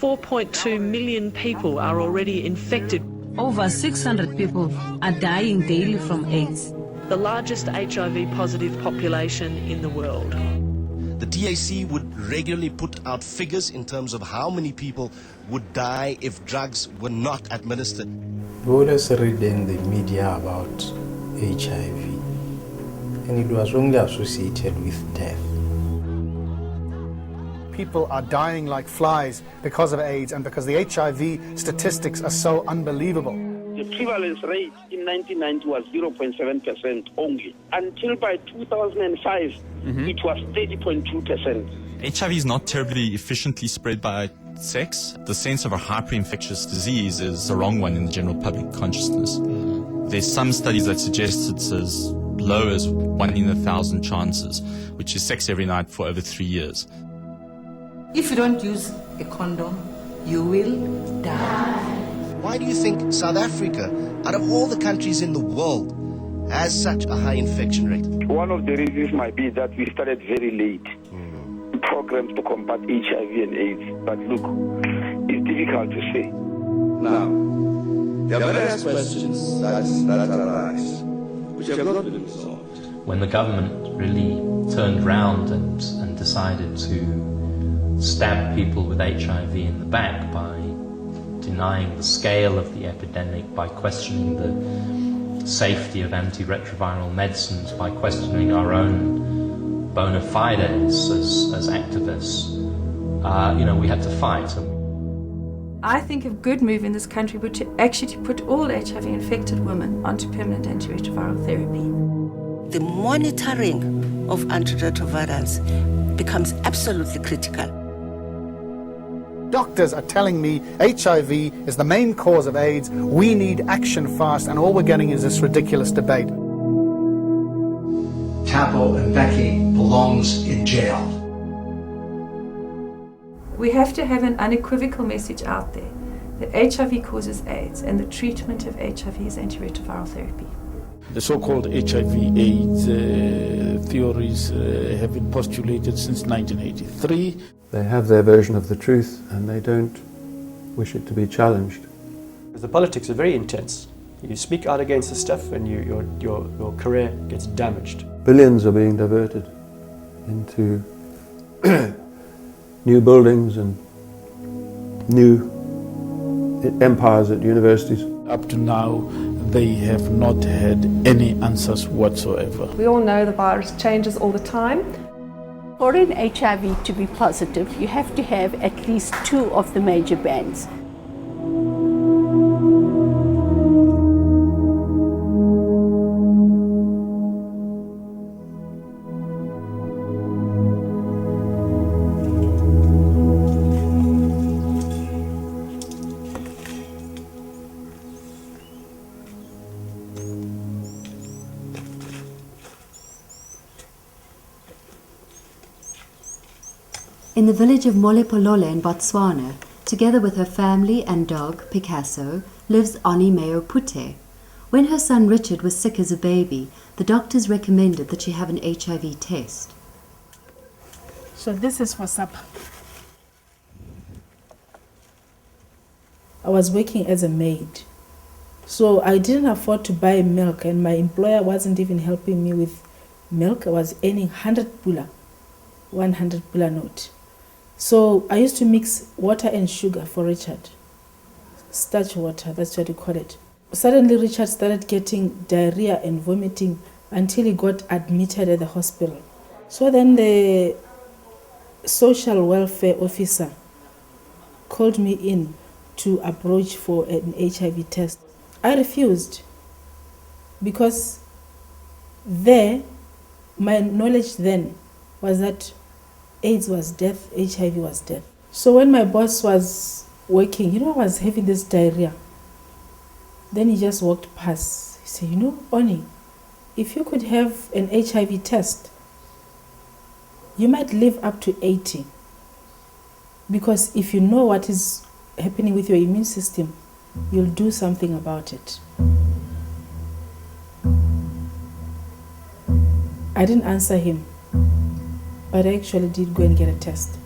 4.2 million people are already infected. Over 600 people are dying daily from AIDS. The largest HIV-positive population in the world. The DAC would regularly put out figures in terms of how many people would die if drugs were not administered. We always read in the media about HIV, and it was only associated with death. People are dying like flies because of AIDS and because the HIV statistics are so unbelievable. The prevalence rate in 1990 was 0.7% only. Until by 2005, it was 30.2%. HIV is not terribly efficiently spread by sex. The sense of a hyperinfectious disease is the wrong one in the general public consciousness. There's some studies that suggest it's as low as 1 in 1,000 chances, which is sex every night for over 3 years. If you don't use a condom, you will die. Why do you think South Africa, out of all the countries in the world, has such a high infection rate? One of the reasons might be that we started very late programs to combat HIV and AIDS. But look, it's difficult to say. Now, there are various questions that arise, which have not been resolved. When the government really turned round and decided to stab people with HIV in the back by denying the scale of the epidemic, by questioning the safety of antiretroviral medicines, by questioning our own bona fides as activists, we had to fight. I think a good move in this country would to actually put all HIV-infected women onto permanent antiretroviral therapy. The monitoring of antiretrovirals becomes absolutely critical. Doctors are telling me HIV is the main cause of AIDS. We need action fast, and all we're getting is this ridiculous debate. Thabo Mbeki belongs in jail. We have to have an unequivocal message out there that HIV causes AIDS and the treatment of HIV is antiretroviral therapy. The so-called HIV/AIDS theories have been postulated since 1983. They have their version of the truth and they don't wish it to be challenged. The politics are very intense. You speak out against the stuff and your career gets damaged. Billions are being diverted into new buildings and new empires at universities. Up to now, they have not had any answers whatsoever. We all know the virus changes all the time. For an HIV to be positive, you have to have at least 2 of the major bands. In the village of Molepolole in Botswana, together with her family and dog, Picasso, lives Oni Meo Pute. When her son Richard was sick as a baby, the doctors recommended that she have an HIV test. So this is for supper. I was working as a maid, so I didn't afford to buy milk, and my employer wasn't even helping me with milk. I was earning 100 pula note. So I used to mix water and sugar for Richard. Starch water, that's what you call it. Suddenly Richard started getting diarrhea and vomiting until he got admitted at the hospital. So then the social welfare officer called me in to approach for an HIV test. I refused because my knowledge then was that AIDS was death, HIV was death. So when my boss was working, I was having this diarrhea. Then he just walked past. He said, Oni, if you could have an HIV test, you might live up to 80. Because if you know what is happening with your immune system, you'll do something about it. I didn't answer him, but I actually did go and get a test.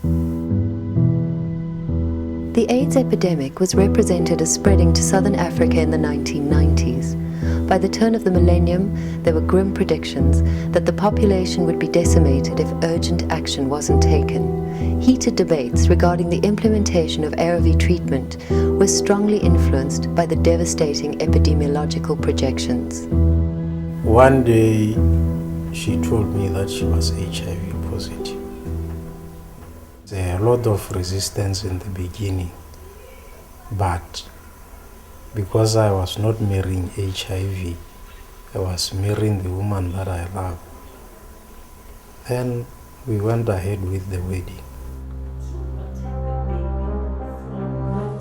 The AIDS epidemic was represented as spreading to southern Africa in the 1990s. By the turn of the millennium, there were grim predictions that the population would be decimated if urgent action wasn't taken. Heated debates regarding the implementation of ARV treatment were strongly influenced by the devastating epidemiological projections. One day, she told me that she was HIV positive. There were a lot of resistance in the beginning, but because I was not marrying HIV, I was marrying the woman that I love. Then we went ahead with the wedding.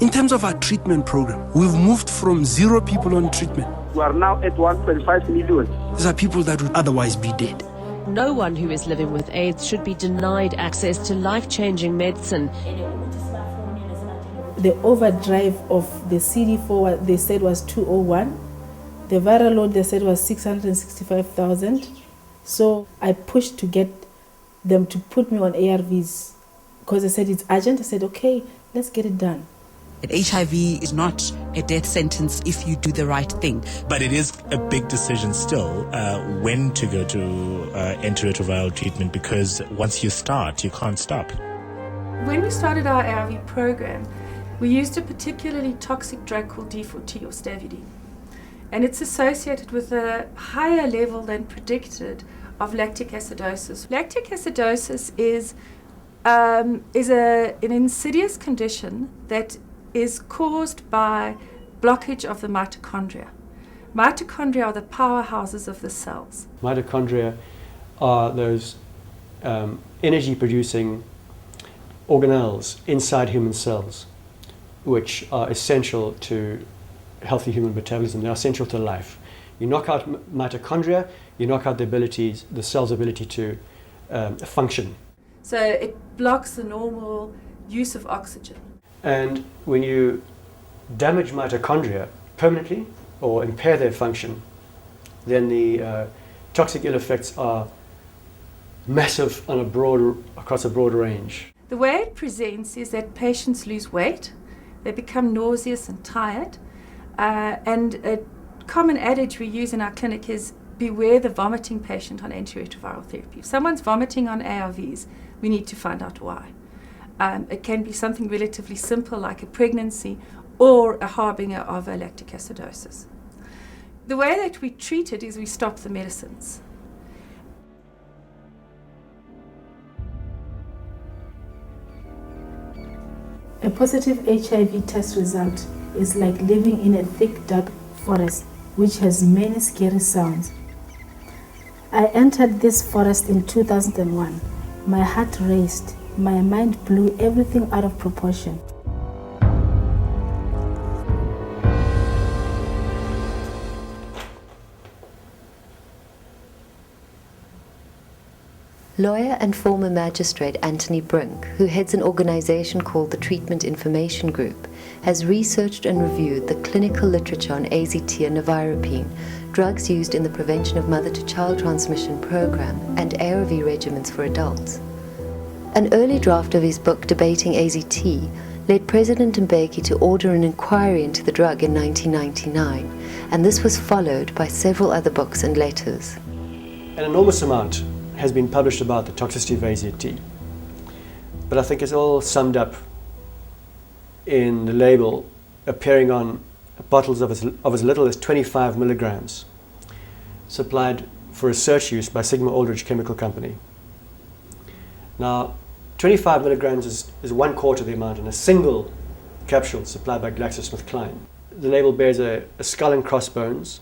In terms of our treatment program, we've moved from 0 people on treatment. We are now at 1.5 million. These are people that would otherwise be dead. No one who is living with AIDS should be denied access to life-changing medicine. The overdrive of the CD4, they said, was 201. The viral load, they said, was 665,000. So I pushed to get them to put me on ARVs because they said it's urgent. I said, okay, let's get it done. HIV is not a death sentence if you do the right thing. But it is a big decision still when to go to antiretroviral treatment, because once you start, you can't stop. When we started our ARV program, we used a particularly toxic drug called D4T or stavudine. And it's associated with a higher level than predicted of lactic acidosis. Lactic acidosis is an insidious condition that is caused by blockage of the mitochondria. Mitochondria are the powerhouses of the cells. Mitochondria are those energy-producing organelles inside human cells, which are essential to healthy human metabolism. They are essential to life. You knock out mitochondria, you knock out the cell's ability to function. So it blocks the normal use of oxygen. And when you damage mitochondria permanently or impair their function, then the toxic ill effects are massive on across a broad range. The way it presents is that patients lose weight, they become nauseous and tired, and a common adage we use in our clinic is beware the vomiting patient on antiretroviral therapy. If someone's vomiting on ARVs, we need to find out why. It can be something relatively simple like a pregnancy or a harbinger of a lactic acidosis. The way that we treat it is we stop the medicines. A positive HIV test result is like living in a thick, dark forest which has many scary sounds. I entered this forest in 2001. My heart raced. My mind blew everything out of proportion. Lawyer and former magistrate Anthony Brink, who heads an organization called the Treatment Information Group, has researched and reviewed the clinical literature on AZT and nevirapine, drugs used in the prevention of mother-to-child transmission program, and ARV regimens for adults. An early draft of his book Debating AZT led President Mbeki to order an inquiry into the drug in 1999, and this was followed by several other books and letters. An enormous amount has been published about the toxicity of AZT, but I think it's all summed up in the label appearing on bottles of as little as 25 milligrams, supplied for research use by Sigma Aldrich Chemical Company. Now, 25 milligrams is 1/4 the amount in a single capsule supplied by GlaxoSmithKline. The label bears a skull and crossbones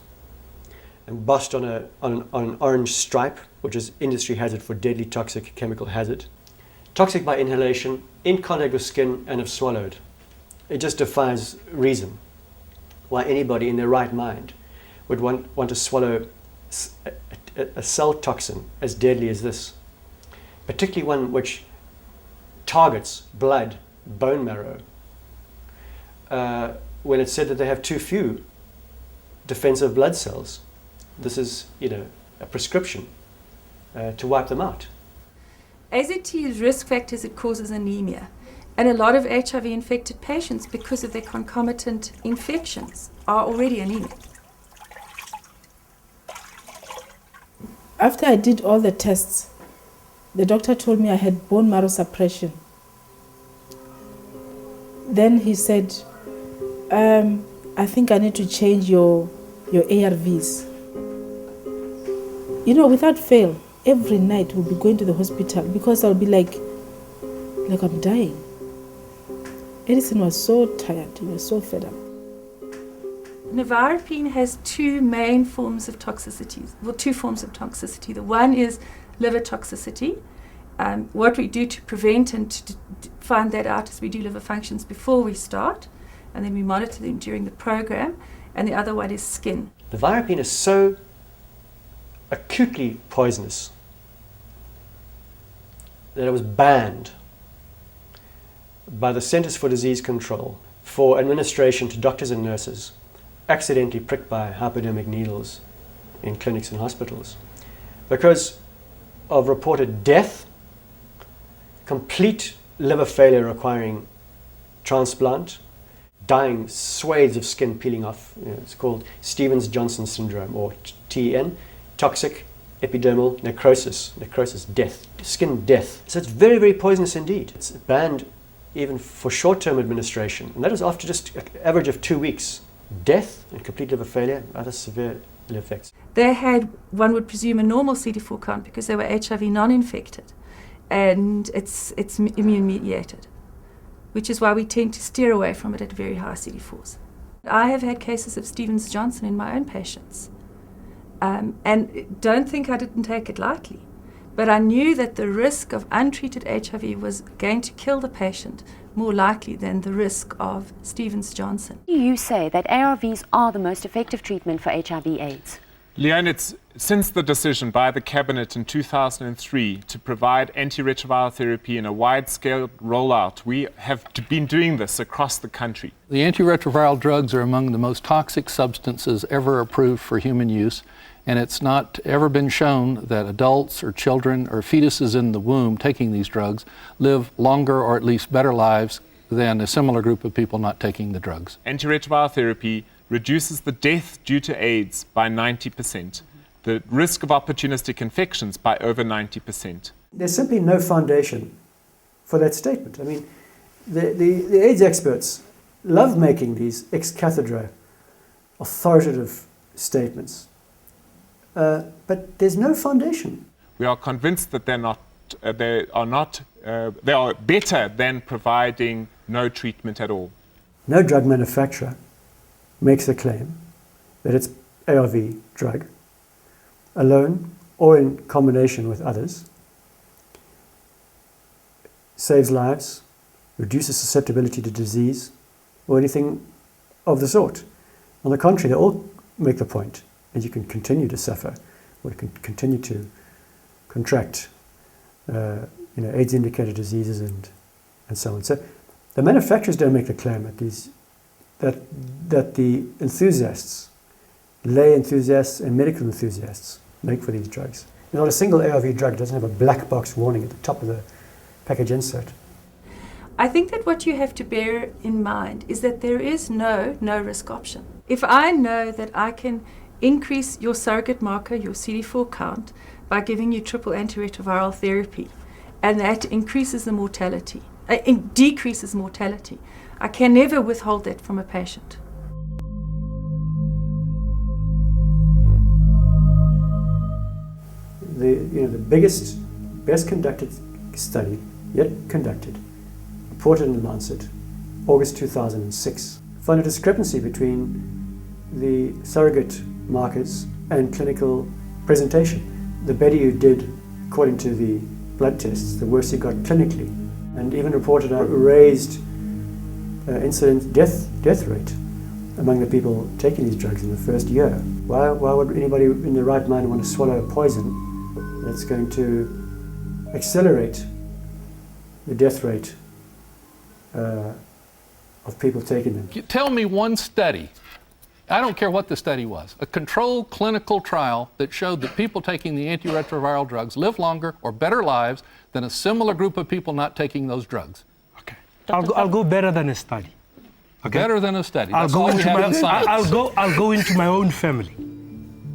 embossed on an orange stripe, which is industry hazard for deadly toxic chemical hazard. Toxic by inhalation, in contact with skin, and if swallowed. It just defies reason why anybody in their right mind would want to swallow a cell toxin as deadly as this, particularly one which targets blood, bone marrow, when it's said that they have too few defensive blood cells. This is, a prescription to wipe them out. AZT's risk factors, it causes anemia. And a lot of HIV-infected patients, because of their concomitant infections, are already anemic. After I did all the tests, the doctor told me I had bone marrow suppression. Then he said, I think I need to change your ARVs. You know, without fail, every night we'll be going to the hospital because I'll be like I'm dying. Edison was so tired, he was so fed up. Nevirapine has two main forms of toxicities, well, two forms of toxicity. The one is liver toxicity. What we do to prevent and to find that out is we do liver functions before we start, and then we monitor them during the program. And the other one is skin. Nevirapine is so acutely poisonous that it was banned by the Centers for Disease Control for administration to doctors and nurses accidentally pricked by hypodermic needles in clinics and hospitals because of reported death, complete liver failure requiring transplant, dying swathes of skin peeling off. It's called Stevens-Johnson syndrome, or TEN, toxic epidermal necrosis, death, skin death. So it's very, very poisonous indeed. It's banned even for short-term administration, and that was after just an average of 2 weeks. Death and complete liver failure and other severe ill effects. They had, one would presume, a normal CD4 count because they were HIV non-infected, and it's immune-mediated, which is why we tend to steer away from it at very high CD4s. I have had cases of Stevens-Johnson in my own patients, and don't think I didn't take it lightly, but I knew that the risk of untreated HIV was going to kill the patient more likely than the risk of Stevens-Johnson. You say that ARVs are the most effective treatment for HIV/AIDS. Leanne, it's since the decision by the Cabinet in 2003 to provide antiretroviral therapy in a wide-scale rollout, we have been doing this across the country. The antiretroviral drugs are among the most toxic substances ever approved for human use, and it's not ever been shown that adults or children or fetuses in the womb taking these drugs live longer or at least better lives than a similar group of people not taking the drugs. Antiretroviral therapy reduces the death due to AIDS by 90%, the risk of opportunistic infections by over 90%. There's simply no foundation for that statement. I mean, the AIDS experts love making these ex cathedra authoritative statements. But there's no foundation. We are convinced that they are better than providing no treatment at all. No drug manufacturer makes a claim that its ARV drug, alone or in combination with others, saves lives, reduces susceptibility to disease, or anything of the sort. On the contrary, they all make the point that you can continue to suffer, or you can continue to contract AIDS-indicated diseases and so on. So the manufacturers don't make the claim that the enthusiasts, lay enthusiasts and medical enthusiasts make for these drugs. Not a single ARV drug doesn't have a black box warning at the top of the package insert. I think that what you have to bear in mind is that there is no risk option. If I know that I can increase your surrogate marker, your CD4 count, by giving you triple antiretroviral therapy, and that increases the mortality, decreases mortality, I can never withhold that from a patient. The biggest, best conducted study yet conducted, reported in The Lancet, August 2006, found a discrepancy between the surrogate markers and clinical presentation. The better you did according to the blood tests, the worse you got clinically, and even reported a raised incident death rate among the people taking these drugs in the first year. Why would anybody in their right mind want to swallow a poison that's going to accelerate the death rate of people taking them? Tell me one study, I don't care what the study was, a controlled clinical trial that showed that people taking the antiretroviral drugs live longer or better lives than a similar group of people not taking those drugs. I'll go better than a study. Okay? Better than a study. I'll That's go all we into have my in science. I'll go into my own family.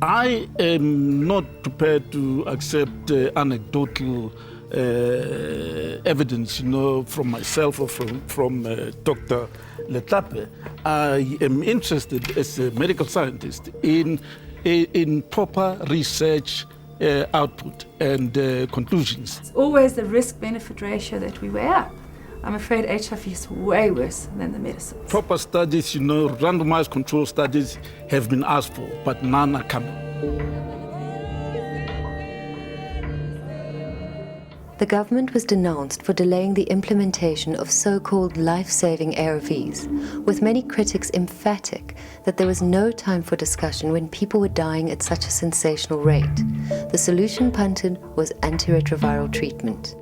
I am not prepared to accept anecdotal evidence, from myself or from Dr. Letlape. I am interested as a medical scientist in proper research output and conclusions. It's always the risk-benefit ratio that we weigh up. I'm afraid HIV is way worse than the medicine. Proper studies, randomized control studies have been asked for, but none are coming. The government was denounced for delaying the implementation of so-called life-saving ARVs, with many critics emphatic that there was no time for discussion when people were dying at such a sensational rate. The solution punted was antiretroviral treatment.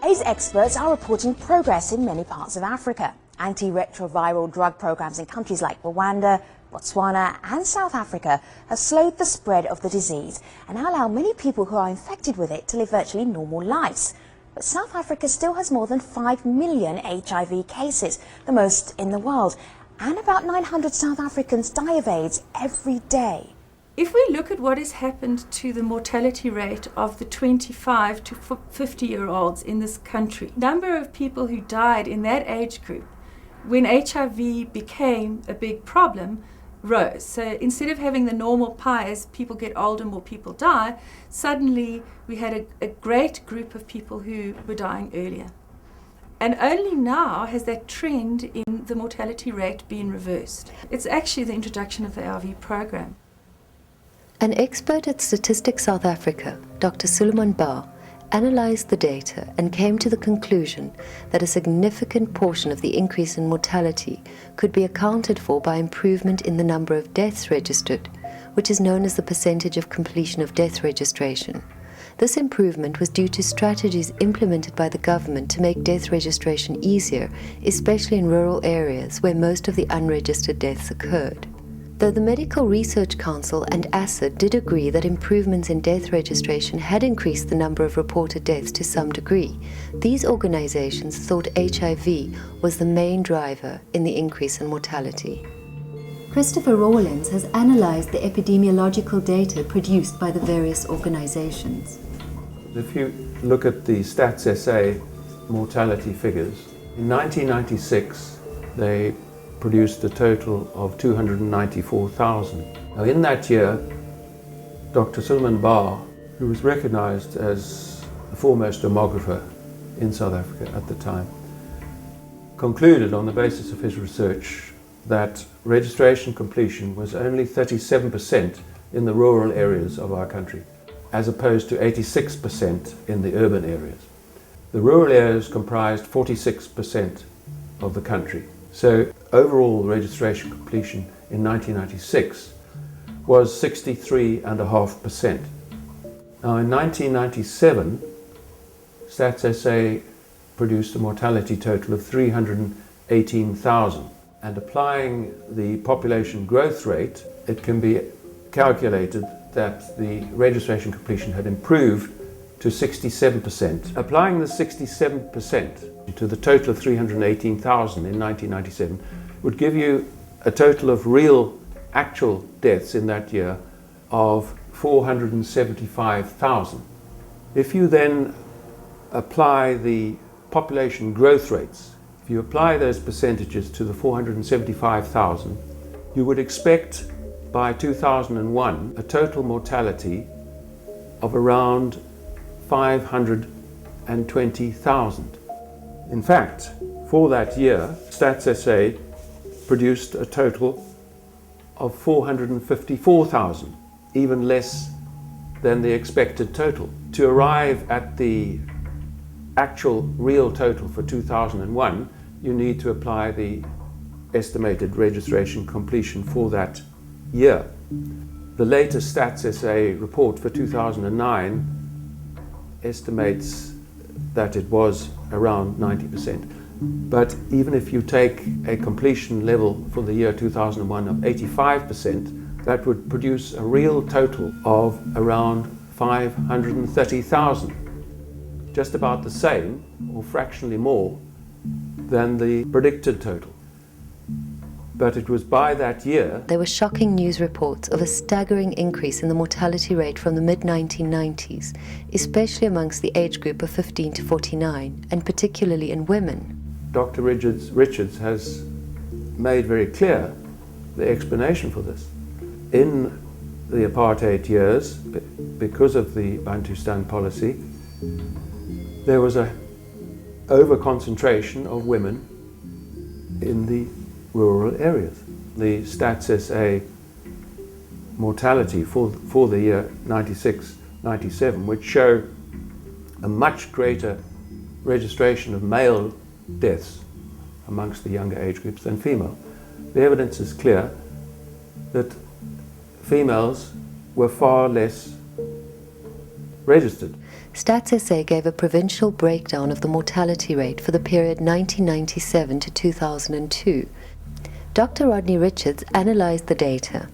AIDS experts are reporting progress in many parts of Africa. Antiretroviral drug programs in countries like Rwanda, Botswana and South Africa have slowed the spread of the disease and allow many people who are infected with it to live virtually normal lives. But South Africa still has more than 5 million HIV cases, the most in the world, and about 900 South Africans die of AIDS every day. If we look at what has happened to the mortality rate of the 25 to 50-year-olds in this country, the number of people who died in that age group when HIV became a big problem rose. So instead of having the normal pie as people get older, more people die, suddenly we had a great group of people who were dying earlier. And only now has that trend in the mortality rate been reversed. It's actually the introduction of the ARV program. An expert at Statistics South Africa, Dr. Suleiman Bar, analyzed the data and came to the conclusion that a significant portion of the increase in mortality could be accounted for by improvement in the number of deaths registered, which is known as the percentage of completion of death registration. This improvement was due to strategies implemented by the government to make death registration easier, especially in rural areas where most of the unregistered deaths occurred. Though the Medical Research Council and ACID did agree that improvements in death registration had increased the number of reported deaths to some degree, these organizations thought HIV was the main driver in the increase in mortality. Christopher Rawlins has analyzed the epidemiological data produced by the various organizations. If you look at the Stats SA mortality figures, in 1996 they produced a total of 294,000. Now in that year, Dr. Suleiman Bar, who was recognized as the foremost demographer in South Africa at the time, concluded on the basis of his research that registration completion was only 37% in the rural areas of our country, as opposed to 86% in the urban areas. The rural areas comprised 46% of the country. So overall registration completion in 1996 was 63.5%. Now in 1997, Stats SA produced a mortality total of 318,000. And applying the population growth rate, it can be calculated that the registration completion had improved to 67%. Applying the 67% to the total of 318,000 in 1997 would give you a total of real actual deaths in that year of 475,000. If you then apply the population growth rates, if you apply those percentages to the 475,000, you would expect by 2001 a total mortality of around 520,000. In fact, for that year, Stats SA produced a total of 454,000, even less than the expected total. To arrive at the actual real total for 2001, you need to apply the estimated registration completion for that year. The latest Stats SA report for 2009 estimates that it was around 90%. But even if you take a completion level for the year 2001 of 85%, that would produce a real total of around 530,000. Just about the same, or fractionally more, than the predicted total. But it was by that year There were shocking news reports of a staggering increase in the mortality rate from the mid-1990s, especially amongst the age group of 15 to 49, and particularly in women. Dr. Richards has made very clear the explanation for this. In the apartheid years, because of the Bantustan policy, there was a over-concentration of women in the rural areas. The Stats SA mortality for the year 96-97 would show a much greater registration of male deaths amongst the younger age groups than female. The evidence is clear that females were far less registered. Stats SA gave a provincial breakdown of the mortality rate for the period 1997 to 2002. Dr. Rodney Richards analysed the data.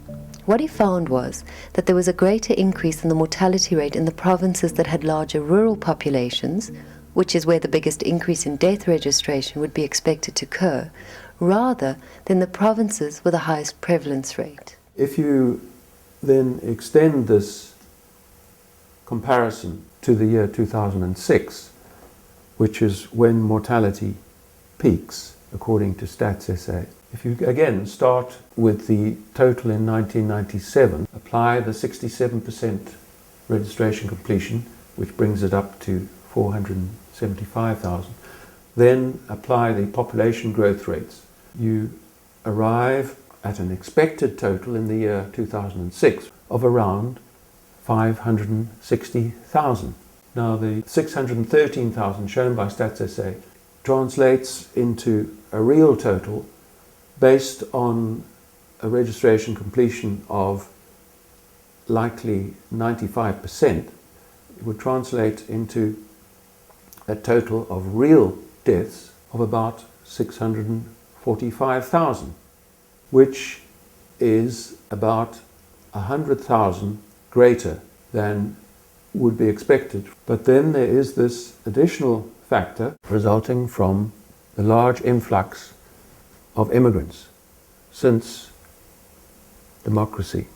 What he found was that there was a greater increase in the mortality rate in the provinces that had larger rural populations, which is where the biggest increase in death registration would be expected to occur, rather than the provinces with the highest prevalence rate. If you then extend this comparison to the year 2006, which is when mortality peaks, according to Stats SA. If you again start with the total in 1997, apply the 67% registration completion, which brings it up to 475,000, then apply the population growth rates, you arrive at an expected total in the year 2006 of around 560,000. Now the 613,000 shown by Stats SA translates into a real total based on a registration completion of likely 95%. It would translate into a total of real deaths of about 645,000, which is about 100,000 greater than would be expected. But then there is this additional factor resulting from the large influx of immigrants since democracy,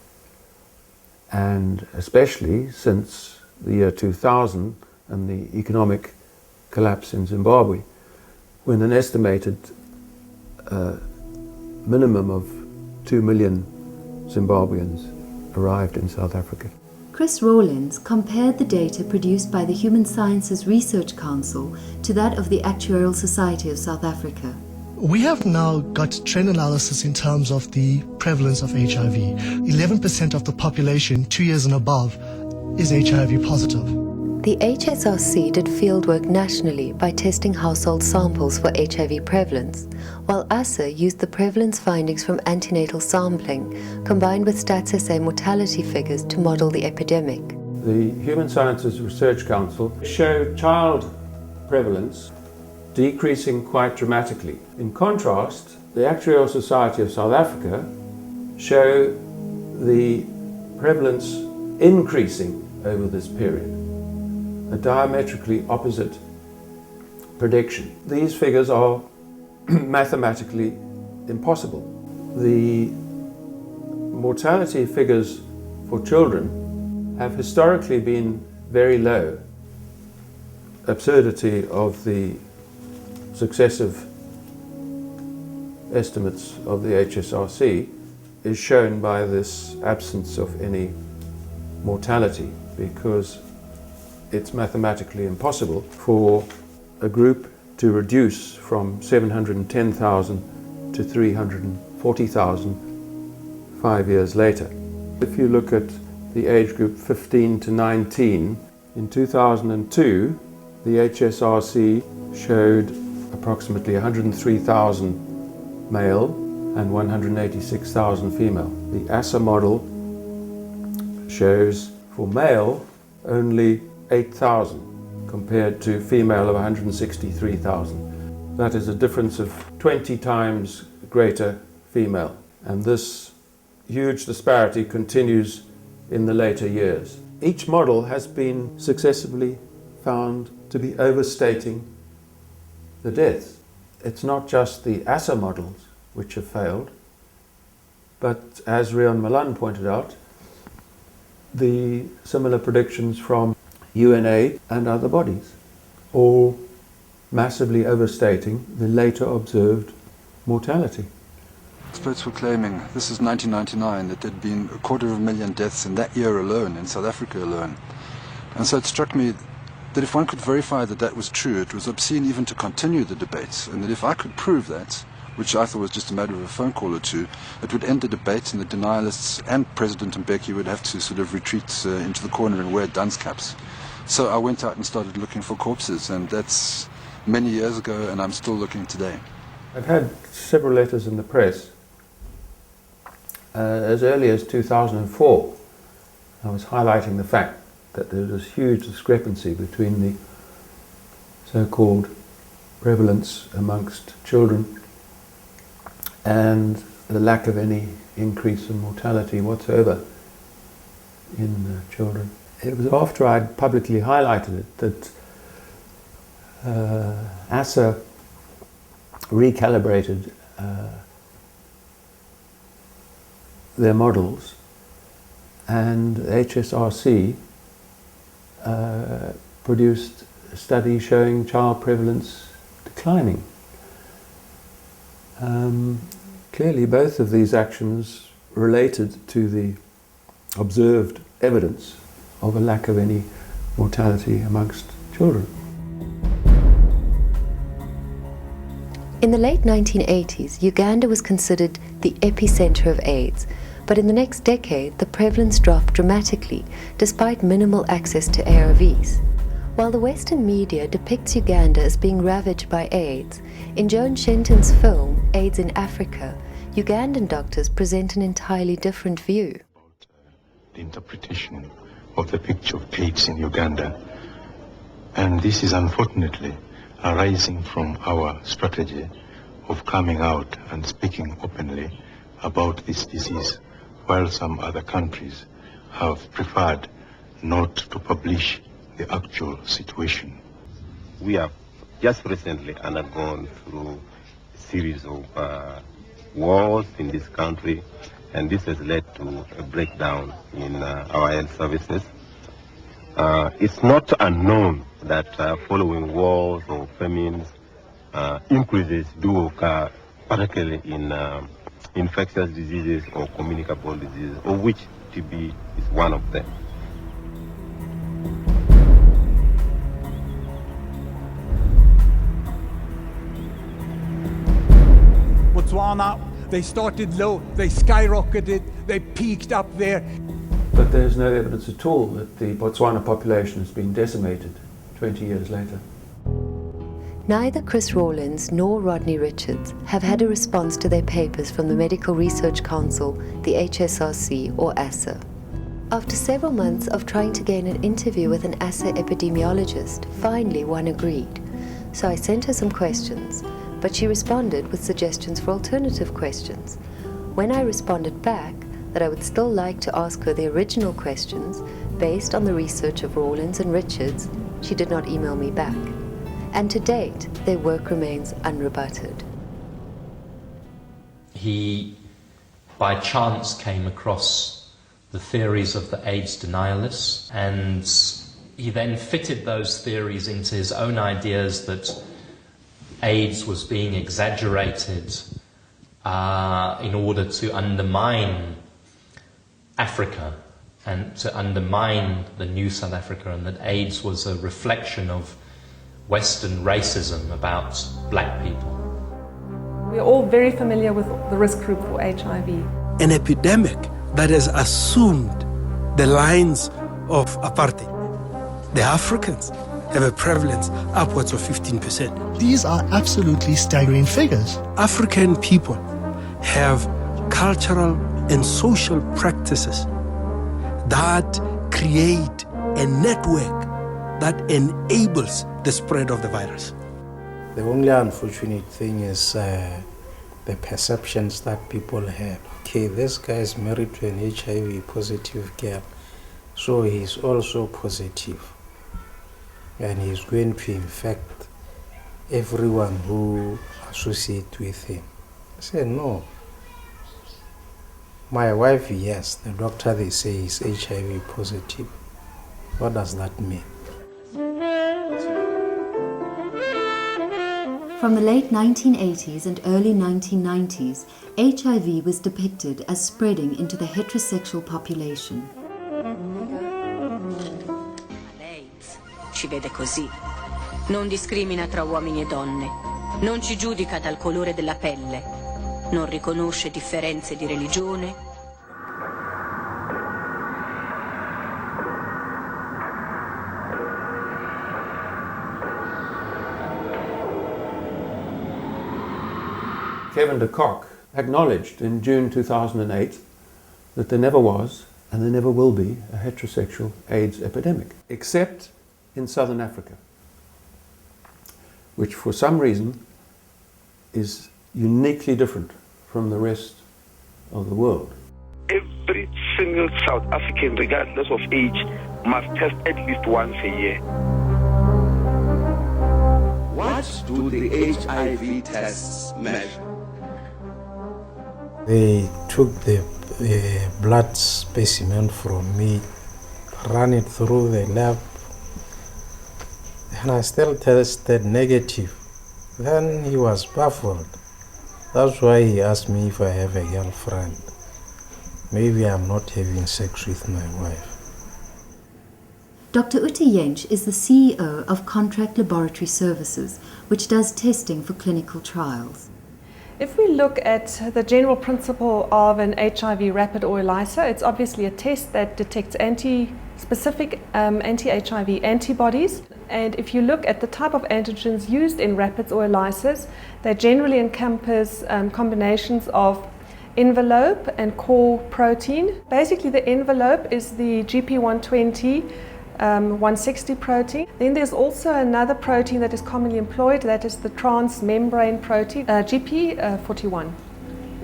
and especially since the year 2000 and the economic collapse in Zimbabwe, when an estimated minimum of 2 million Zimbabweans arrived in South Africa. Chris Rawlins compared the data produced by the Human Sciences Research Council to that of the Actuarial Society of South Africa. We have now got trend analysis in terms of the prevalence of HIV. 11% of the population 2 years and above is HIV positive. The HSRC did fieldwork nationally by testing household samples for HIV prevalence, while ASA used the prevalence findings from antenatal sampling combined with Stats SA mortality figures to model the epidemic. The Human Sciences Research Council showed child prevalence decreasing quite dramatically. In contrast, the Actuarial Society of South Africa show the prevalence increasing over this period. A diametrically opposite prediction. These figures are mathematically impossible. The mortality figures for children have historically been very low. Absurdity of the successive estimates of the HSRC is shown by this absence of any mortality, because it's mathematically impossible for a group to reduce from 710,000 to 340,000 5 years later. If you look at the age group 15 to 19, in 2002, the HSRC showed approximately 103,000 male and 186,000 female. The ASA model shows for male only 8,000 compared to female of 163,000. That is a difference of 20 times greater female. And this huge disparity continues in the later years. Each model has been successively found to be overstating the deaths. it's not just the ASA models which have failed, but as Rion Malan pointed out, the similar predictions from UNA and other bodies, all massively overstating the later observed mortality. Experts were claiming, this is 1999, that there had been 250,000 deaths in that year alone, in South Africa alone. And so it struck me that if one could verify that that was true, it was obscene even to continue the debate, and that if I could prove that, which I thought was just a matter of a phone call or two, it would end the debate, and the denialists and President Mbeki would have to sort of retreat into the corner and wear dunce caps. So I went out and started looking for corpses, and that's many years ago, and I'm still looking today. I've had several letters in the press. As early as 2004, I was highlighting the fact that there was this huge discrepancy between the so-called prevalence amongst children and the lack of any increase in mortality whatsoever in children. It was after I'd publicly highlighted it that ASA recalibrated their models, and HSRC produced a study showing child prevalence declining. Clearly both of these actions related to the observed evidence of a lack of any mortality amongst children. In the late 1980s, Uganda was considered the epicenter of AIDS, but in the next decade, the prevalence dropped dramatically, despite minimal access to ARVs. While the Western media depicts Uganda as being ravaged by AIDS, in Joan Shenton's film, AIDS in Africa, Ugandan doctors present an entirely different view. The interpretation of the picture of AIDS in Uganda, and this is unfortunately arising from our strategy of coming out and speaking openly about this disease, while some other countries have preferred not to publish the actual situation. We have just recently undergone through a series of wars in this country, and this has led to a breakdown in our health services. It's not unknown that following wars or famines, increases do occur, particularly in infectious diseases or communicable diseases, of which TB is one of them. Botswana, they started low, they skyrocketed, they peaked up there. But there's no evidence at all that the Botswana population has been decimated 20 years later. Neither Chris Rawlins nor Rodney Richards have had a response to their papers from the Medical Research Council, the HSRC or ASA. After several months of trying to gain an interview with an ASA epidemiologist, finally one agreed. So I sent her some questions, but she responded with suggestions for alternative questions. When I responded back that I would still like to ask her the original questions based on the research of Rawlins and Richards, she did not email me back. And to date, their work remains unrebutted. He, by chance, came across the theories of the AIDS denialists, and he then fitted those theories into his own ideas that AIDS was being exaggerated in order to undermine Africa and to undermine the new South Africa, and that AIDS was a reflection of Western racism about black people. We're all very familiar with the risk group for HIV. An epidemic that has assumed the lines of apartheid. The Africans have a prevalence upwards of 15%. These are absolutely staggering figures. African people have cultural and social practices that create a network that enables the spread of the virus. The only unfortunate thing is the perceptions that people have. Okay, this guy is married to an HIV positive girl, so he's also positive. And he's going to infect everyone who associate with him. I said, no. My wife, yes. The doctor, they say, is HIV positive. What does that mean? From the late 1980s and early 1990s, HIV was depicted as spreading into the heterosexual population. L'AIDS ci vede così. Non discrimina tra uomini e donne. Non ci giudica dal colore della pelle. Non riconosce differenze di religione. Kevin de Kock acknowledged in June 2008 that there never was and there never will be a heterosexual AIDS epidemic, except in southern Africa, which for some reason is uniquely different from the rest of the world. Every single South African, regardless of age, must test at least once a year. What do the HIV tests measure? They took the blood specimen from me, ran it through the lab, and I still tested negative. Then he was baffled. That's why he asked me if I have a girlfriend. Maybe I'm not having sex with my wife. Dr. Uti Jensch is the CEO of Contract Laboratory Services, which does testing for clinical trials. If we look at the general principle of an HIV rapid or ELISA, it's obviously a test that detects specific anti-HIV antibodies. And if you look at the type of antigens used in rapids or ELISAs, they generally encompass combinations of envelope and core protein. Basically, the envelope is the GP120 160 protein. Then there's also another protein that is commonly employed, that is the transmembrane protein, GP41.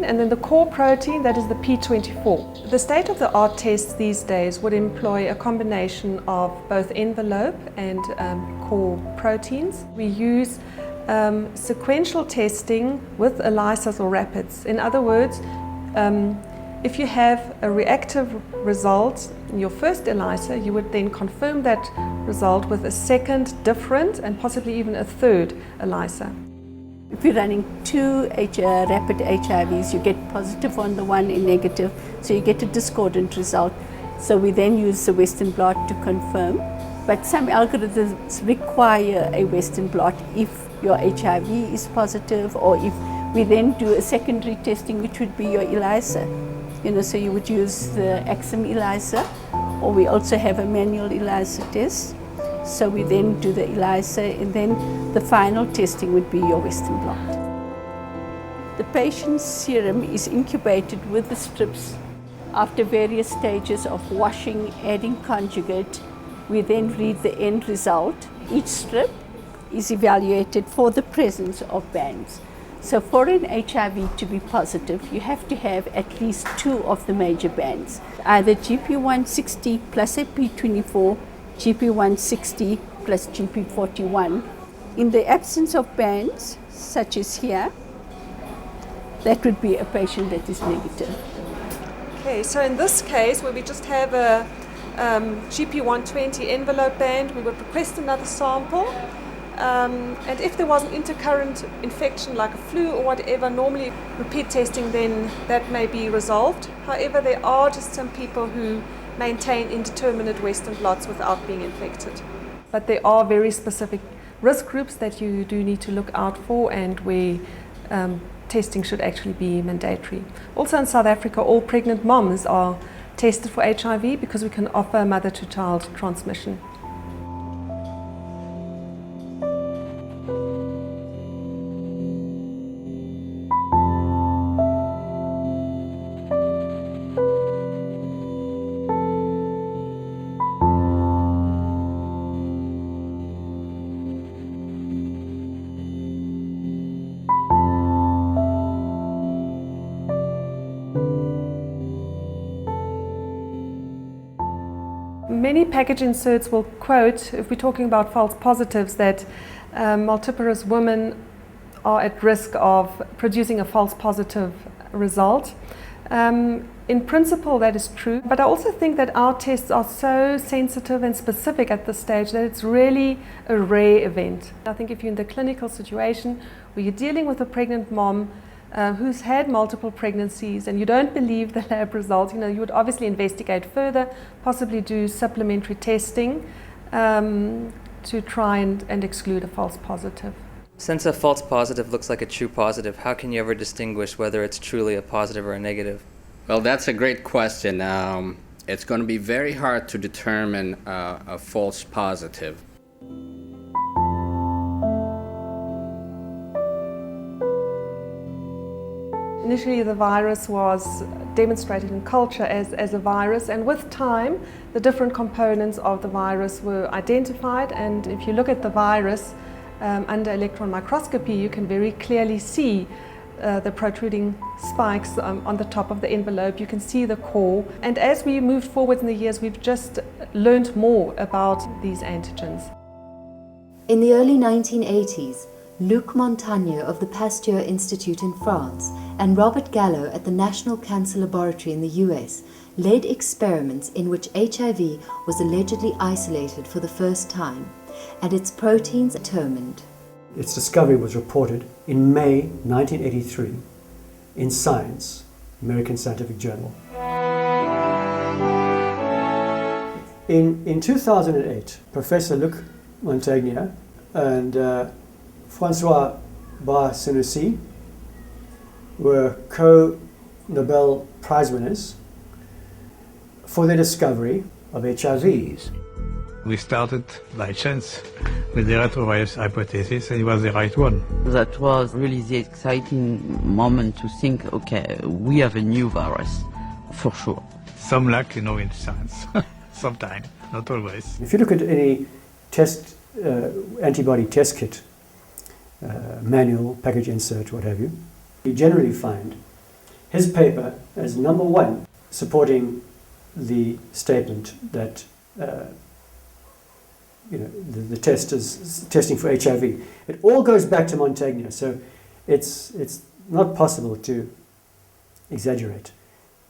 And then the core protein, that is the P24. The state-of-the-art tests these days would employ a combination of both envelope and core proteins. We use sequential testing with ELISAs or rapids. In other words, if you have a reactive result in your first ELISA, you would then confirm that result with a second different and possibly even a third ELISA. If you're running two rapid HIVs, you get positive on the one and negative, so you get a discordant result. So we then use the Western blot to confirm. But some algorithms require a Western blot if your HIV is positive, or if we then do a secondary testing, which would be your ELISA. So you would use the Axum ELISA, or we also have a manual ELISA test. So we then do the ELISA, and then the final testing would be your Western blot. The patient's serum is incubated with the strips. After various stages of washing, adding conjugate, we then read the end result. Each strip is evaluated for the presence of bands. So for an HIV to be positive, you have to have at least two of the major bands, either GP160 plus a P24, GP160 plus GP41. In the absence of bands, such as here, that would be a patient that is negative. Okay, so in this case, where we just have a GP120 envelope band, we would request another sample. And if there was an intercurrent infection like a flu or whatever, normally repeat testing, then that may be resolved. However, there are just some people who maintain indeterminate Western blots without being infected. But there are very specific risk groups that you do need to look out for, and where testing should actually be mandatory. Also in South Africa, all pregnant moms are tested for HIV because we can offer mother-to-child transmission. Many package inserts will quote, if we're talking about false positives, that multiparous women are at risk of producing a false positive result. In principle, that is true, but I also think that our tests are so sensitive and specific at this stage that it's really a rare event. I think if you're in the clinical situation where you're dealing with a pregnant mom who's had multiple pregnancies and you don't believe the lab results, you would obviously investigate further, possibly do supplementary testing to try and exclude a false positive. Since a false positive looks like a true positive, how can you ever distinguish whether it's truly a positive or a negative? Well, that's a great question. It's going to be very hard to determine a false positive. Initially, the virus was demonstrated in culture as a virus, and with time, the different components of the virus were identified. And if you look at the virus under electron microscopy, you can very clearly see the protruding spikes on the top of the envelope. You can see the core. And as we moved forward in the years, we've just learned more about these antigens. In the early 1980s, Luc Montagnier of the Pasteur Institute in France and Robert Gallo at the National Cancer Laboratory in the US led experiments in which HIV was allegedly isolated for the first time and its proteins determined. Its discovery was reported in May 1983 in Science, American Scientific Journal. In 2008, Professor Luc Montagnier and François Bar-Senoussi were co-Nobel Prize winners for their discovery of HIV. We started by chance with the retrovirus hypothesis, and it was the right one. That was really the exciting moment to think, okay, we have a new virus, for sure. Some luck, in science. Sometimes, not always. If you look at any antibody test kit, manual, package insert, what have you, you generally find his paper as number one supporting the statement that the test is testing for HIV. It all goes back to Montagnier, so it's not possible to exaggerate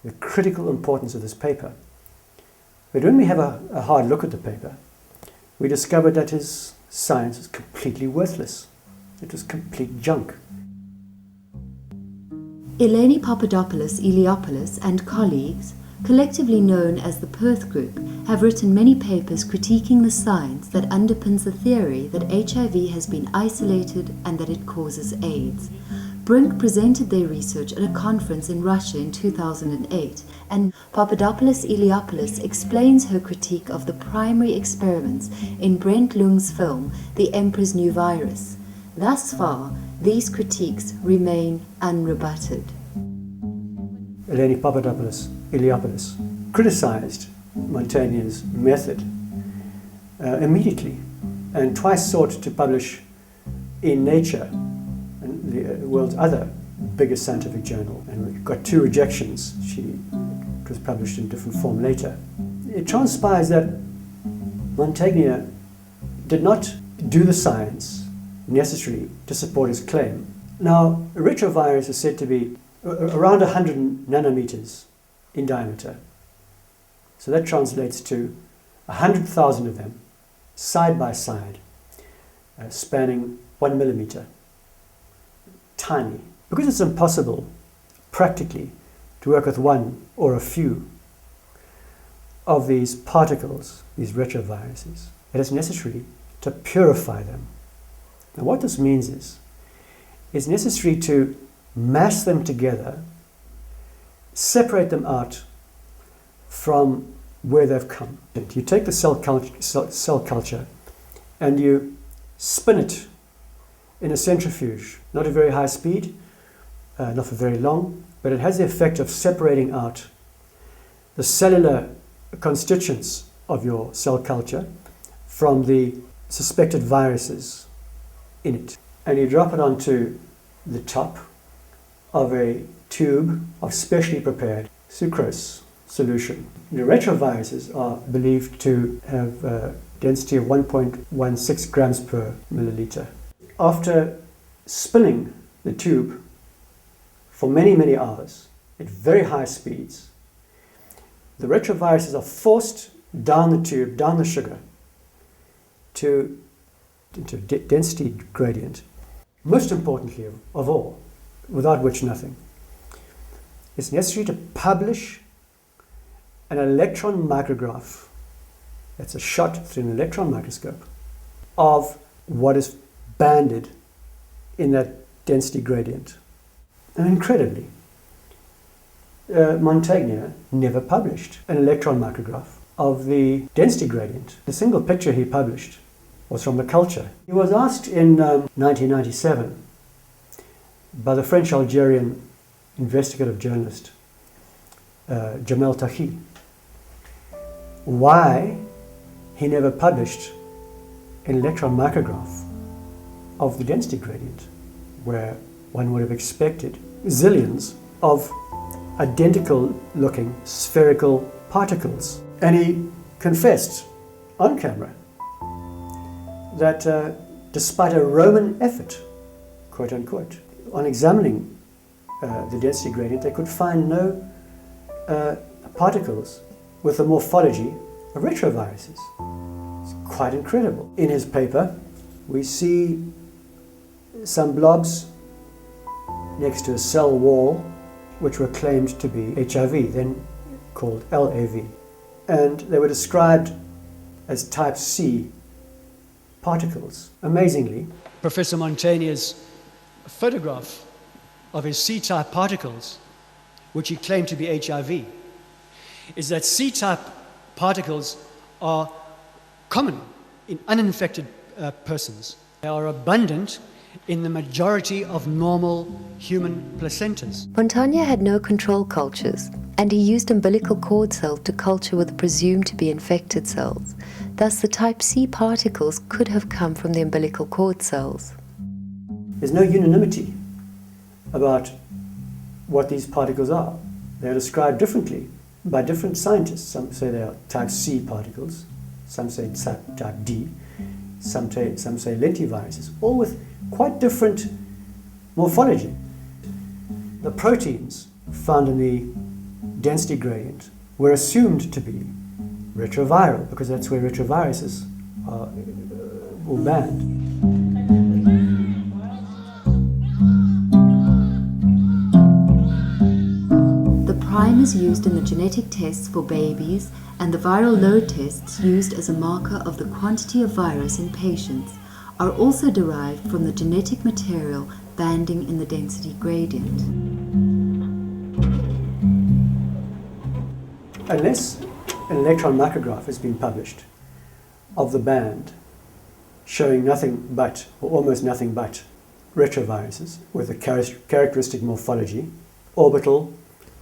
the critical importance of this paper. But when we have a hard look at the paper, we discovered that his science is completely worthless. It was complete junk. Eleni Papadopoulos-Iliopoulos and colleagues, collectively known as the Perth Group, have written many papers critiquing the science that underpins the theory that HIV has been isolated and that it causes AIDS. Brink presented their research at a conference in Russia in 2008, and Papadopoulos-Iliopoulos explains her critique of the primary experiments in Brent Lung's film The Emperor's New Virus. Thus far, these critiques remain unrebutted. Eleni Papadopoulos-Iliopoulos criticized Montagnier's method immediately and twice sought to publish in Nature, the world's other biggest scientific journal, and we got 2 rejections. It was published in different form later. It transpires that Montagnier did not do the science necessary to support his claim. Now, a retrovirus is said to be around 100 nanometers in diameter. So that translates to 100,000 of them side by side, spanning 1 millimeter. Tiny. Because it's impossible, practically, to work with one or a few of these particles, these retroviruses, it is necessary to purify them. Now what this means is, it's necessary to mass them together, separate them out from where they've come. You take the cell culture and you spin it in a centrifuge, not at very high speed, not for very long, but it has the effect of separating out the cellular constituents of your cell culture from the suspected viruses in it. And you drop it onto the top of a tube of specially prepared sucrose solution. The retroviruses are believed to have a density of 1.16 grams per milliliter. After spinning the tube for many, many hours at very high speeds, the retroviruses are forced down the tube, down the sugar, into density gradient. Most importantly of all, without which nothing, it's necessary to publish an electron micrograph, that's a shot through an electron microscope, of what is banded in that density gradient. And incredibly, Montagnier never published an electron micrograph of the density gradient. The single picture he published was from the culture. He was asked in 1997 by the French-Algerian investigative journalist Jamel Tahi why he never published an electron micrograph of the density gradient, where one would have expected zillions of identical looking spherical particles. And he confessed on camera that despite a Roman effort, quote unquote, on examining the density gradient, they could find no particles with the morphology of retroviruses. It's quite incredible. In his paper, we see some blobs next to a cell wall which were claimed to be HIV, then called LAV. And they were described as type C particles. Amazingly, Professor Montagnier's photograph of his C-type particles, which he claimed to be HIV, is that C-type particles are common in uninfected persons. They are abundant in the majority of normal human placentas. Montagnier had no control cultures, and he used umbilical cord cells to culture with presumed to be infected cells. Thus, the type C particles could have come from the umbilical cord cells. There's no unanimity about what these particles are. They are described differently by different scientists. Some say they are type C particles, some say type D, some say lentiviruses, all with quite different morphology. The proteins found in the density gradient were assumed to be retroviral, because that's where retroviruses are banned. The primers used in the genetic tests for babies and the viral load tests used as a marker of the quantity of virus in patients are also derived from the genetic material banding in the density gradient. Unless an electron micrograph has been published of the band showing nothing but, or almost nothing but, retroviruses with a characteristic morphology, orbital,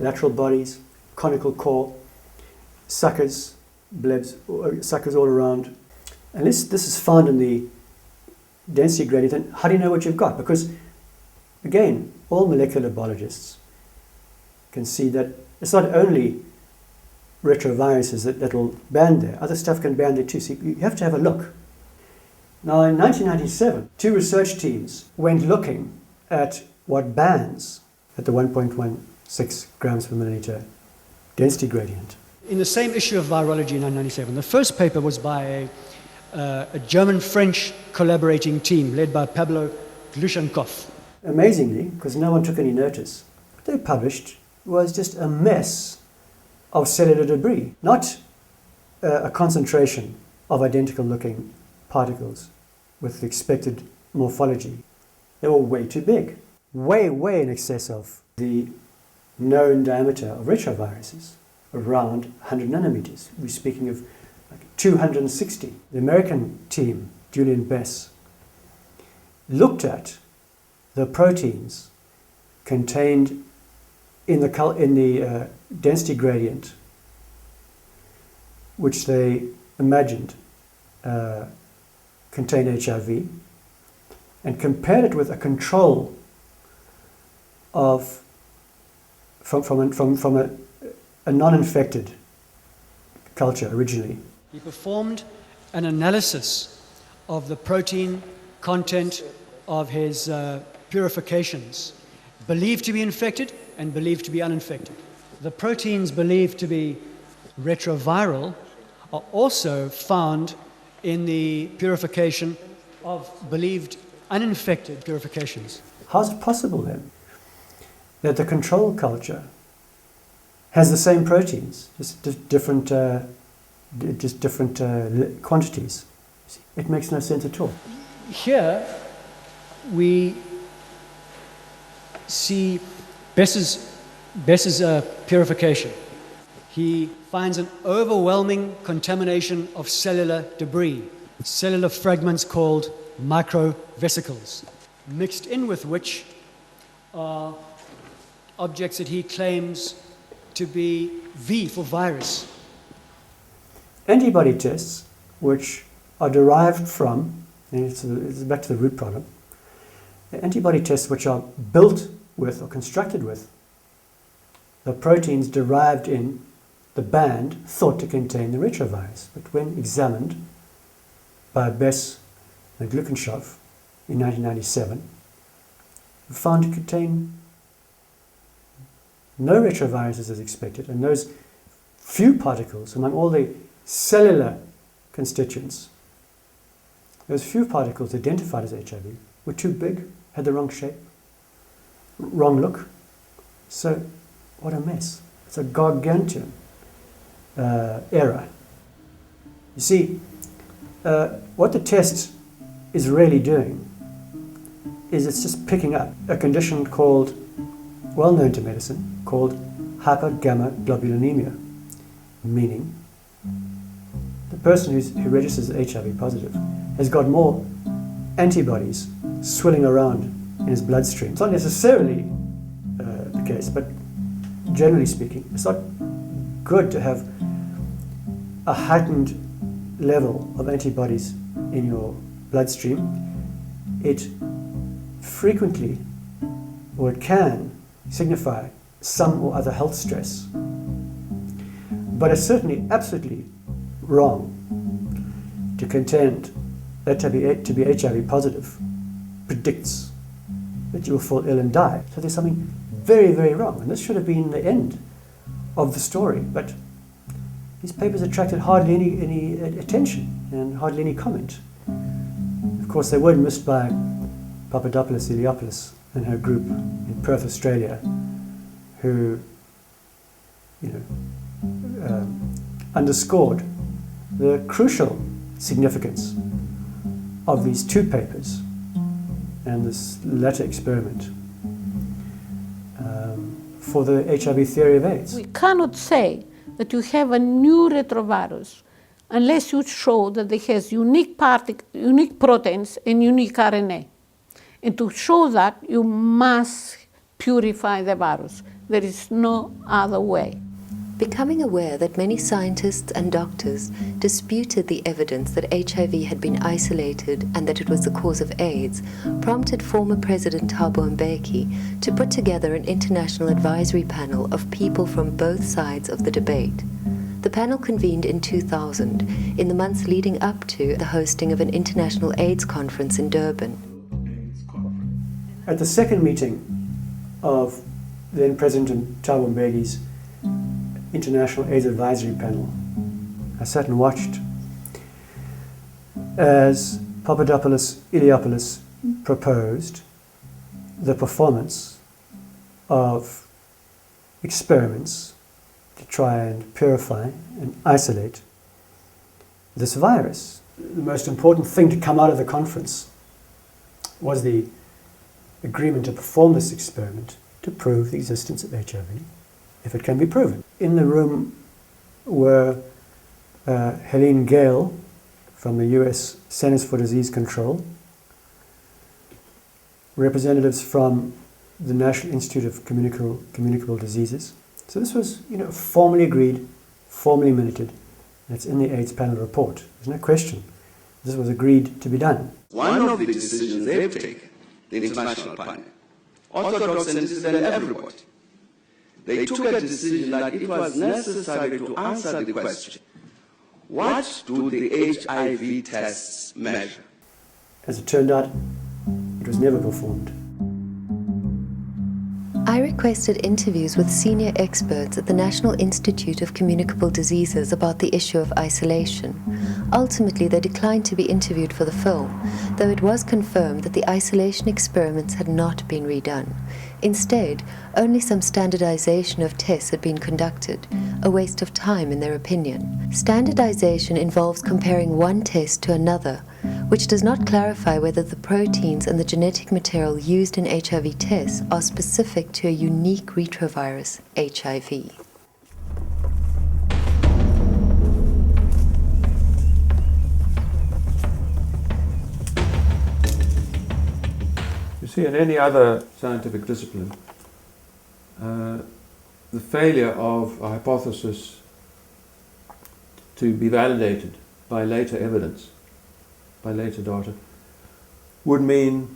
lateral bodies, conical core, suckers, blebs, suckers all around. Unless this is found in the density gradient, then how do you know what you've got? Because, again, all molecular biologists can see that it's not only retroviruses that will band there, other stuff can band there too, so you have to have a look. Now, in 1997, two research teams went looking at what bands at the 1.16 grams per milliliter density gradient. In the same issue of Virology in 1997, the first paper was by a German-French collaborating team led by Pablo Glushenkov. Amazingly, because no one took any notice, what they published was just a mess of cellular debris, not a concentration of identical looking particles with the expected morphology. They were way too big, way in excess of the known diameter of retroviruses, around 100 nanometers. We're speaking of like 260. The American team, Julian Bess, looked at the proteins contained in the density gradient, which they imagined contained HIV, and compared it with a control of from a non-infected culture originally. He performed an analysis of the protein content of his purifications believed to be infected and believed to be uninfected. The proteins believed to be retroviral are also found in the purification of believed uninfected purifications. How's it possible then that the control culture has the same proteins, just different quantities? It makes no sense at all. Here we see Bess's purification. He finds an overwhelming contamination of cellular debris, cellular fragments called microvesicles, mixed in with which are objects that he claims to be V for virus. Antibody tests, which are derived from, and it's back to the root problem, antibody tests which are built with or constructed with the proteins derived in the band thought to contain the retrovirus. But when examined by Bess and Gluckenschopf in 1997, we found to contain no retroviruses as expected, and those few particles among all the cellular constituents, those few particles identified as HIV were too big, had the wrong shape, wrong look. So what a mess. It's a gargantuan error. You see, what the test is really doing is it's just picking up a condition called, well known to medicine, called hypergammaglobulinemia, meaning the person who registers as HIV positive has got more antibodies swirling around in his bloodstream. It's not necessarily the case, but generally speaking, it's not good to have a heightened level of antibodies in your bloodstream. It frequently, or it can, signify some or other health stress. But it's certainly absolutely wrong to contend that to be HIV positive predicts that you will fall ill and die. So there's something very, very wrong. And this should have been the end of the story. But these papers attracted hardly any attention and hardly any comment. Of course, they weren't missed by Papadopoulos Iliopoulos and her group in Perth, Australia, who underscored the crucial significance of these two papers and this latter experiment for the HIV theory of AIDS. We cannot say that you have a new retrovirus unless you show that it has unique proteins and unique RNA. And to show that, you must purify the virus. There is no other way. Becoming aware that many scientists and doctors disputed the evidence that HIV had been isolated and that it was the cause of AIDS prompted former President Thabo Mbeki to put together an international advisory panel of people from both sides of the debate. The panel convened in 2000, in the months leading up to the hosting of an international AIDS conference in Durban. At the second meeting of then President Thabo Mbeki's International AIDS Advisory Panel, I sat and watched as Papadopoulos Iliopoulos proposed the performance of experiments to try and purify and isolate this virus. The most important thing to come out of the conference was the agreement to perform this experiment to prove the existence of HIV, if it can be proven. In the room were Helene Gale from the US Centers for Disease Control, representatives from the National Institute of Communicable Diseases. So this was, formally agreed, formally minuted. That's in the AIDS panel report. There's no question. This was agreed to be done. One of the decisions they've taken, the international panel, orthodox and dissident everybody, they took a decision that it was necessary to answer the question, what do the HIV tests measure? As it turned out, it was never performed. I requested interviews with senior experts at the National Institute of Communicable Diseases about the issue of isolation. Ultimately, they declined to be interviewed for the film, though it was confirmed that the isolation experiments had not been redone. Instead, only some standardization of tests had been conducted, a waste of time in their opinion. Standardization involves comparing one test to another, which does not clarify whether the proteins and the genetic material used in HIV tests are specific to a unique retrovirus, HIV. You see, in any other scientific discipline, the failure of a hypothesis to be validated by later evidence, by later data, would mean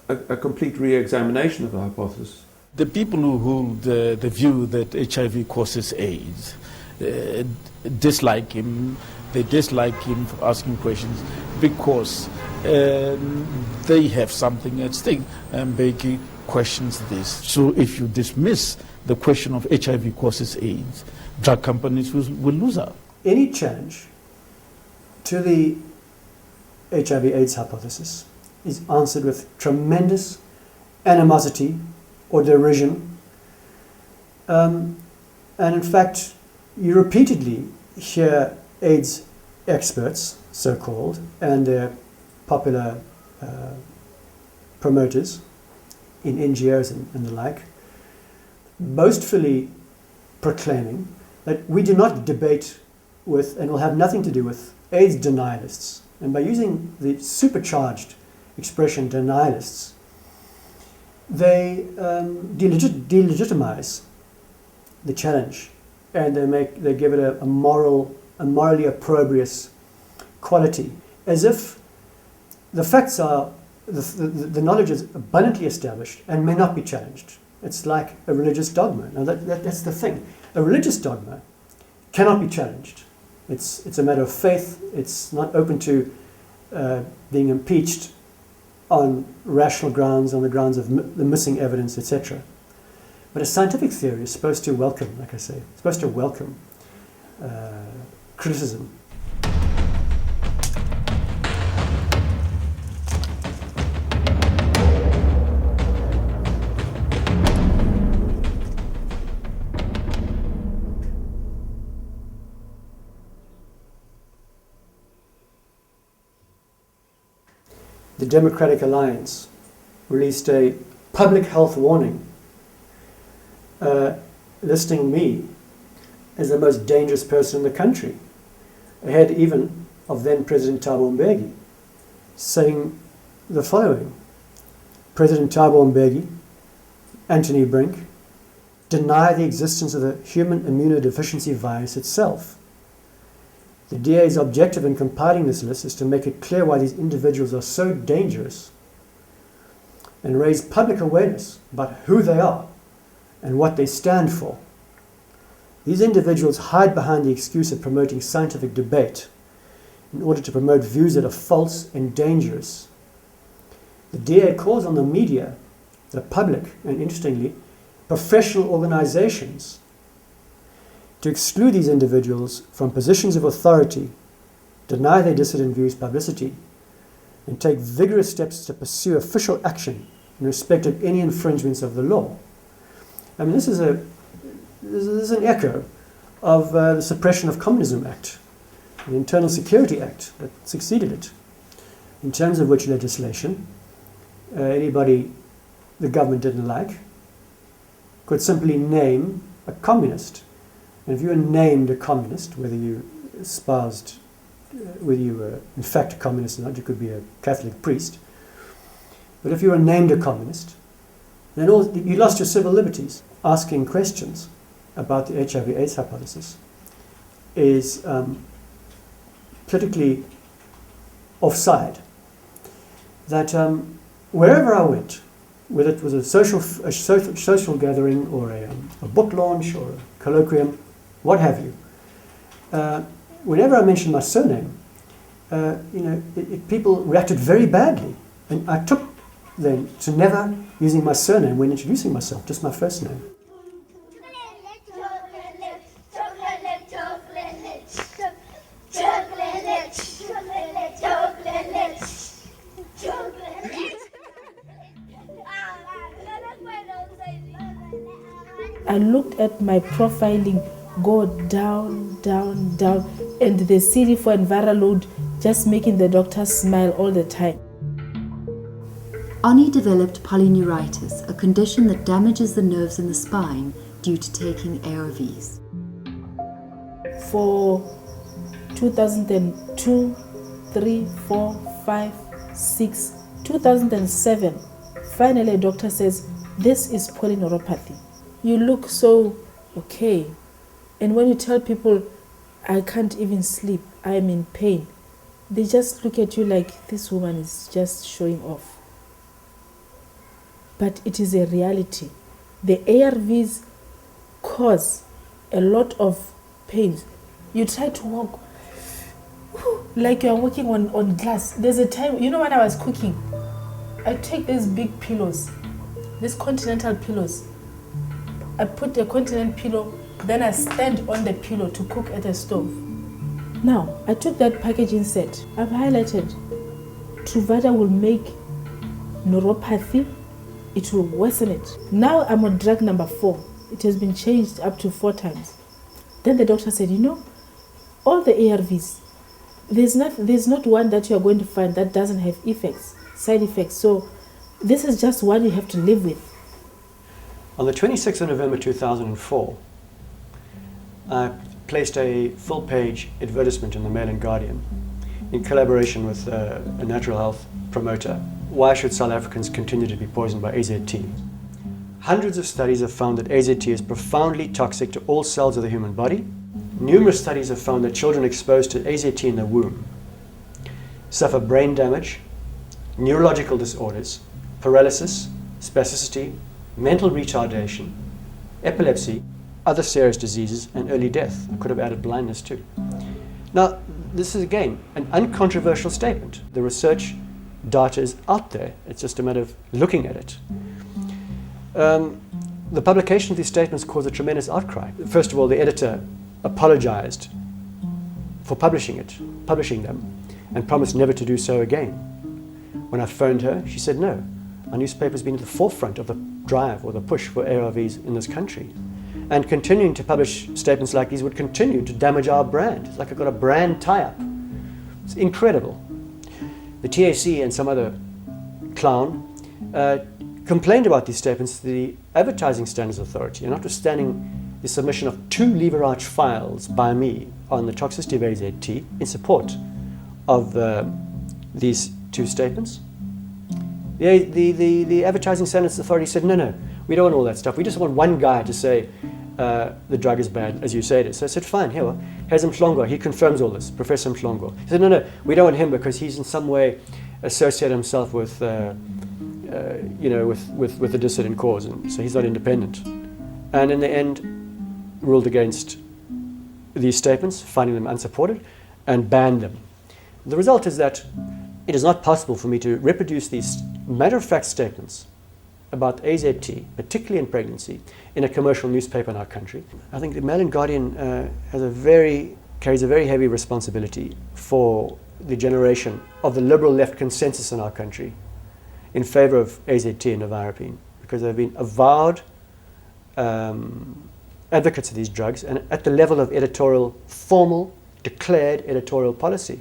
a complete re-examination of the hypothesis. The people who hold the view that HIV causes AIDS dislike him. They dislike him for asking questions because they have something at stake. And Mbeki questions this. So if you dismiss the question of HIV causes AIDS, drug companies will lose out. Any challenge to the HIV/AIDS hypothesis is answered with tremendous animosity or derision. And in fact, you repeatedly hear AIDS experts, so-called, and their popular promoters in NGOs and the like, boastfully proclaiming that we do not debate with and will have nothing to do with AIDS denialists. And by using the supercharged expression denialists, they delegitimize the challenge, and they give it a morally opprobrious quality, as if the facts are, the knowledge is abundantly established and may not be challenged. It's like a religious dogma. Now that's the thing. A religious dogma cannot be challenged. It's a matter of faith. It's not open to being impeached on rational grounds, on the grounds of the missing evidence, etc. But a scientific theory is supposed to welcome, like I say, it's supposed to welcome criticism. The Democratic Alliance released a public health warning listing me as the most dangerous person in the country, ahead even of then President Thabo Mbeki, saying the following: President Thabo Mbeki, Anthony Brink, deny the existence of the human immunodeficiency virus itself. The DA's objective in compiling this list is to make it clear why these individuals are so dangerous and raise public awareness about who they are and what they stand for. These individuals hide behind the excuse of promoting scientific debate in order to promote views that are false and dangerous. The DA calls on the media, the public, and interestingly, professional organizations to exclude these individuals from positions of authority, deny their dissident views publicity, and take vigorous steps to pursue official action in respect of any infringements of the law. I mean, this is an echo of the Suppression of Communism Act, the Internal Security Act that succeeded it, in terms of which legislation anybody the government didn't like could simply name a communist. And if you were named a communist, whether you espoused, whether you were in fact a communist or not, you could be a Catholic priest, but if you were named a communist, then you lost your civil liberties. Asking questions about the HIV/AIDS hypothesis is politically offside. That wherever I went, whether it was a social gathering or a book launch or a colloquium, what have you, whenever I mentioned my surname, people reacted very badly, and I took then to never using my surname when introducing myself, just my first name. I looked at my profiling go down, down, down, and the CD4 and viral load just making the doctor smile all the time. Ani developed polyneuritis, a condition that damages the nerves in the spine due to taking ARVs. For 2002, 3, 4, 5, 6, 2007, finally a doctor says, this is polyneuropathy. You look so okay. And when you tell people, I can't even sleep, I am in pain, they just look at you like this woman is just showing off. But it is a reality. The ARVs cause a lot of pains. You try to walk like you're walking on glass. There's a time, you know, when I was cooking, I take these big pillows, these continental pillows. I put the continental pillow, then I stand on the pillow to cook at a stove. Now, I took that packaging set. I've highlighted Truvada will make neuropathy, it will worsen it. Now I'm on drug number 4. It has been changed up to 4 times. Then the doctor said, you know, all the ARVs, there's not one that you're going to find that doesn't have effects, side effects. So this is just one you have to live with. On the 26th of November 2004, I placed a full-page advertisement in the Mail and Guardian in collaboration with a natural health promoter. Why should South Africans continue to be poisoned by AZT? Hundreds of studies have found that AZT is profoundly toxic to all cells of the human body. Numerous studies have found that children exposed to AZT in the womb suffer brain damage, neurological disorders, paralysis, spasticity, mental retardation, epilepsy, other serious diseases, and early death. I could have added blindness too. Now, this is again an uncontroversial statement. The research data is out there. It's just a matter of looking at it. The publication of these statements caused a tremendous outcry. First of all, the editor apologized for publishing them and promised never to do so again. When I phoned her, she said no. Our newspaper's been at the forefront of the drive or the push for ARVs in this country. And continuing to publish statements like these would continue to damage our brand. It's like I've got a brand tie-up. It's incredible. The TAC and some other clown complained about these statements to the Advertising Standards Authority, and notwithstanding the submission of 2 lever arch files by me on the toxicity of AZT in support of these 2 statements, the Advertising Standards Authority said, no, we don't want all that stuff. We just want one guy to say the drug is bad, as you say it is. So I said, fine, here's Mhlongo. He confirms all this, Professor Mhlongo. He said, no, we don't want him because he's in some way associated himself with, with the dissident cause, and so he's not independent. And in the end, ruled against these statements, finding them unsupported, and banned them. The result is that it is not possible for me to reproduce these matter-of-fact statements about AZT, particularly in pregnancy, in a commercial newspaper in our country. I think the Mail and Guardian carries a very heavy responsibility for the generation of the liberal left consensus in our country in favor of AZT and nevirapine, because they've been avowed advocates of these drugs, and at the level of editorial, formal, declared editorial policy.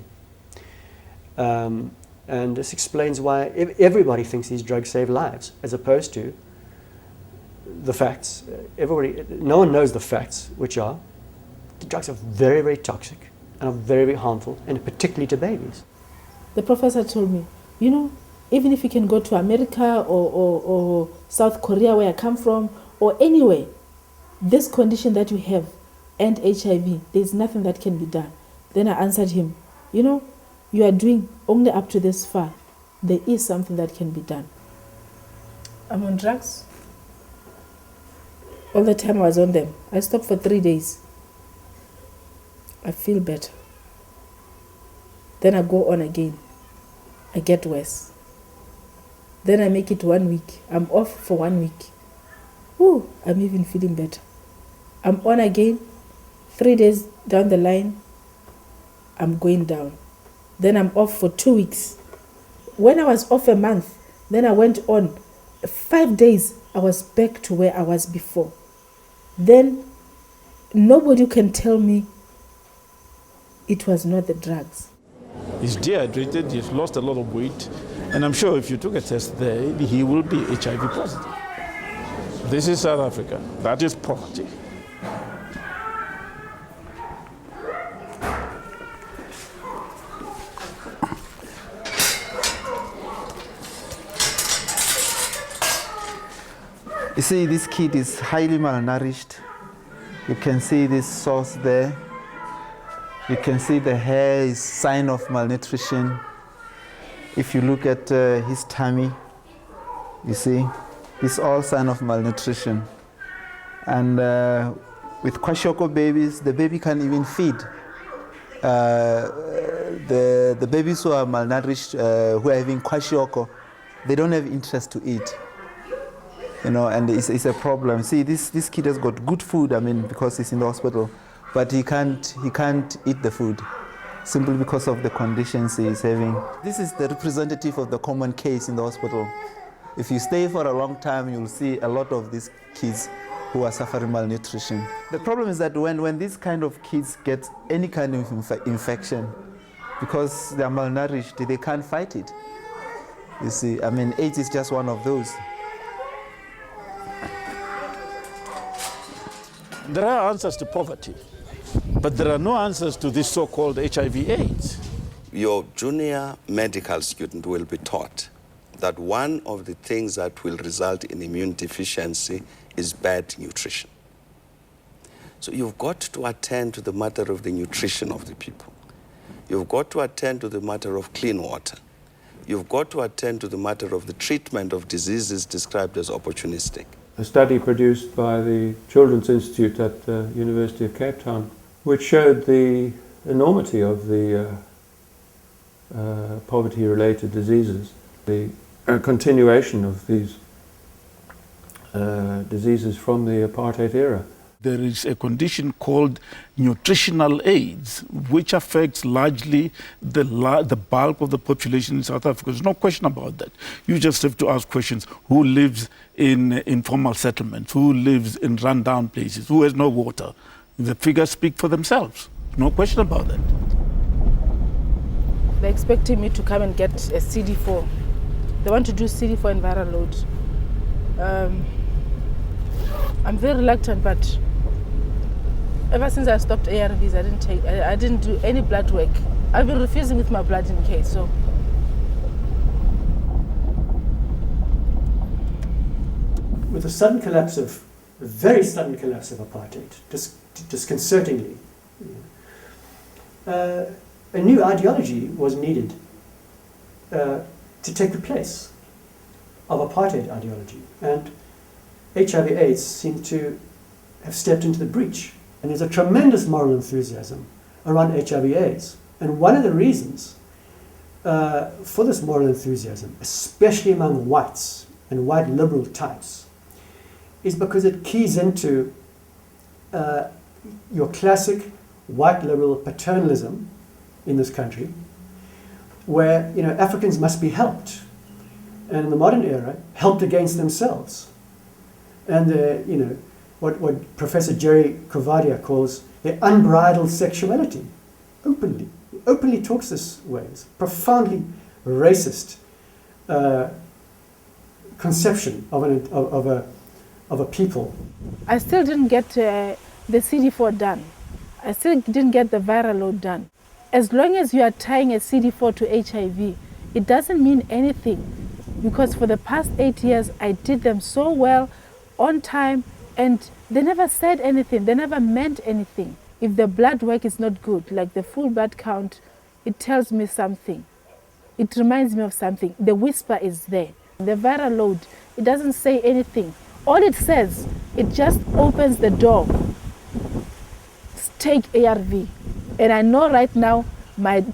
And this explains why everybody thinks these drugs save lives, as opposed to the facts. No one knows the facts, which are the drugs are very, very toxic and are very, very harmful, and particularly to babies. The professor told me, even if you can go to America or South Korea, where I come from, or anywhere, this condition that you have and HIV, there's nothing that can be done. Then I answered him, you are doing only up to this far. There is something that can be done. I'm on drugs. All the time I was on them. I stopped for 3 days. I feel better. Then I go on again. I get worse. Then I make it 1 week. I'm off for 1 week. Ooh, I'm even feeling better. I'm on again. 3 days down the line, I'm going down. Then I'm off for 2 weeks. When I was off a month, then I went on 5 days, I was back to where I was before. Then nobody can tell me it was not the drugs. He's dehydrated, he's lost a lot of weight, and I'm sure if you took a test there, he will be HIV positive. This is South Africa. That is poverty. You see, this kid is highly malnourished. You can see this source there. You can see the hair is sign of malnutrition. If you look at his tummy, you see, it's all sign of malnutrition. And with kwashiorkor babies, the baby can't even feed. The babies who are malnourished, who are having kwashiorkor, they don't have interest to eat. You know, and it's a problem. See, this kid has got good food, I mean, because he's in the hospital, but he can't eat the food simply because of the conditions he is having. This is the representative of the common case in the hospital. If you stay for a long time, you'll see a lot of these kids who are suffering malnutrition. The problem is that when these kind of kids get any kind of infection, because they are malnourished, they can't fight it. You see, I mean, AIDS is just one of those. There are answers to poverty, but there are no answers to this so-called HIV/AIDS. Your junior medical student will be taught that one of the things that will result in immune deficiency is bad nutrition. So you've got to attend to the matter of the nutrition of the people. You've got to attend to the matter of clean water. You've got to attend to the matter of the treatment of diseases described as opportunistic. A study produced by the Children's Institute at the University of Cape Town, which showed the enormity of the poverty-related diseases, the continuation of these diseases from the apartheid era. There is a condition called nutritional AIDS, which affects largely the bulk of the population in South Africa. There's no question about that. You just have to ask questions. Who lives in informal settlements? Who lives in run-down places? Who has no water? The figures speak for themselves. No question about that. They're expecting me to come and get a CD4. They want to do CD4 and viral load. I'm very reluctant, but ever since I stopped ARVs, I didn't do any blood work. I've been refusing with my blood in case, so. With a very sudden collapse of apartheid, disconcertingly, a new ideology was needed to take the place of apartheid ideology. And HIV/AIDS seemed to have stepped into the breach. And there's a tremendous moral enthusiasm around HIV/AIDS. And one of the reasons for this moral enthusiasm, especially among whites and white liberal types, is because it keys into your classic white liberal paternalism in this country, where Africans must be helped, and in the modern era, helped against themselves. And what Professor Jerry Kovadia calls their unbridled sexuality, openly talks this way. It's a profoundly racist conception of a people. I still didn't get the CD4 done. I still didn't get the viral load done. As long as you are tying a CD4 to HIV, it doesn't mean anything, because for the past 8 years, I did them so well, on time, and they never said anything. They never meant anything. If the blood work is not good, like the full blood count, it tells me something. It reminds me of something. The whisper is there. The viral load, it doesn't say anything. All it says, it just opens the door. Take ARV. And I know right now my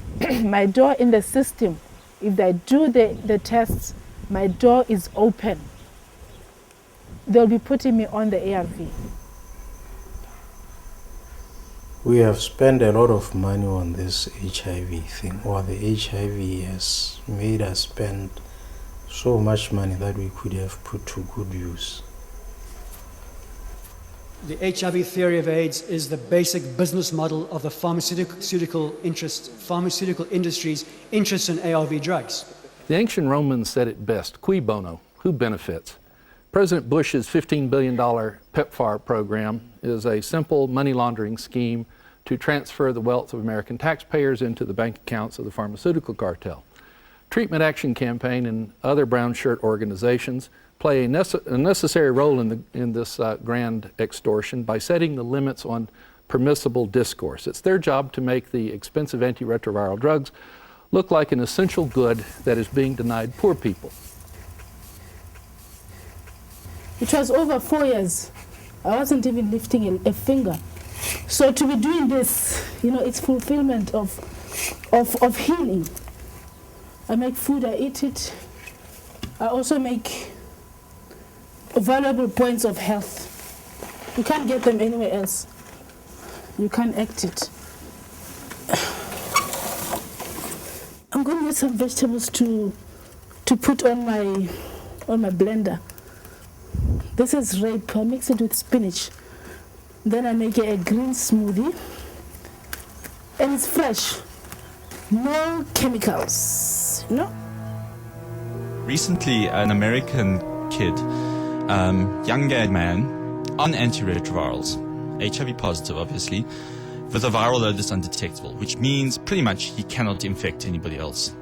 door in the system, if I do the tests, my door is open. They'll be putting me on the ARV. We have spent a lot of money on this HIV thing, or the HIV has made us spend so much money that we could have put to good use. The HIV theory of AIDS is the basic business model of the pharmaceutical industry's interest in ARV drugs. The ancient Romans said it best, cui bono, who benefits? President Bush's $15 billion PEPFAR program is a simple money laundering scheme to transfer the wealth of American taxpayers into the bank accounts of the pharmaceutical cartel. Treatment Action Campaign and other brown shirt organizations play a necessary role in this grand extortion by setting the limits on permissible discourse. It's their job to make the expensive antiretroviral drugs look like an essential good that is being denied poor people. It was over 4 years. I wasn't even lifting a finger. So to be doing this, you know, it's fulfillment of healing. I make food, I eat it. I also make valuable points of health. You can't get them anywhere else. You can't act it. I'm going to get some vegetables to put on my blender. This is rape. I mix it with spinach. Then I make a green smoothie. And it's fresh. No chemicals, you know? Recently, an American kid, young gay man, on antiretrovirals, HIV positive obviously, with a viral load that's undetectable, which means pretty much he cannot infect anybody else.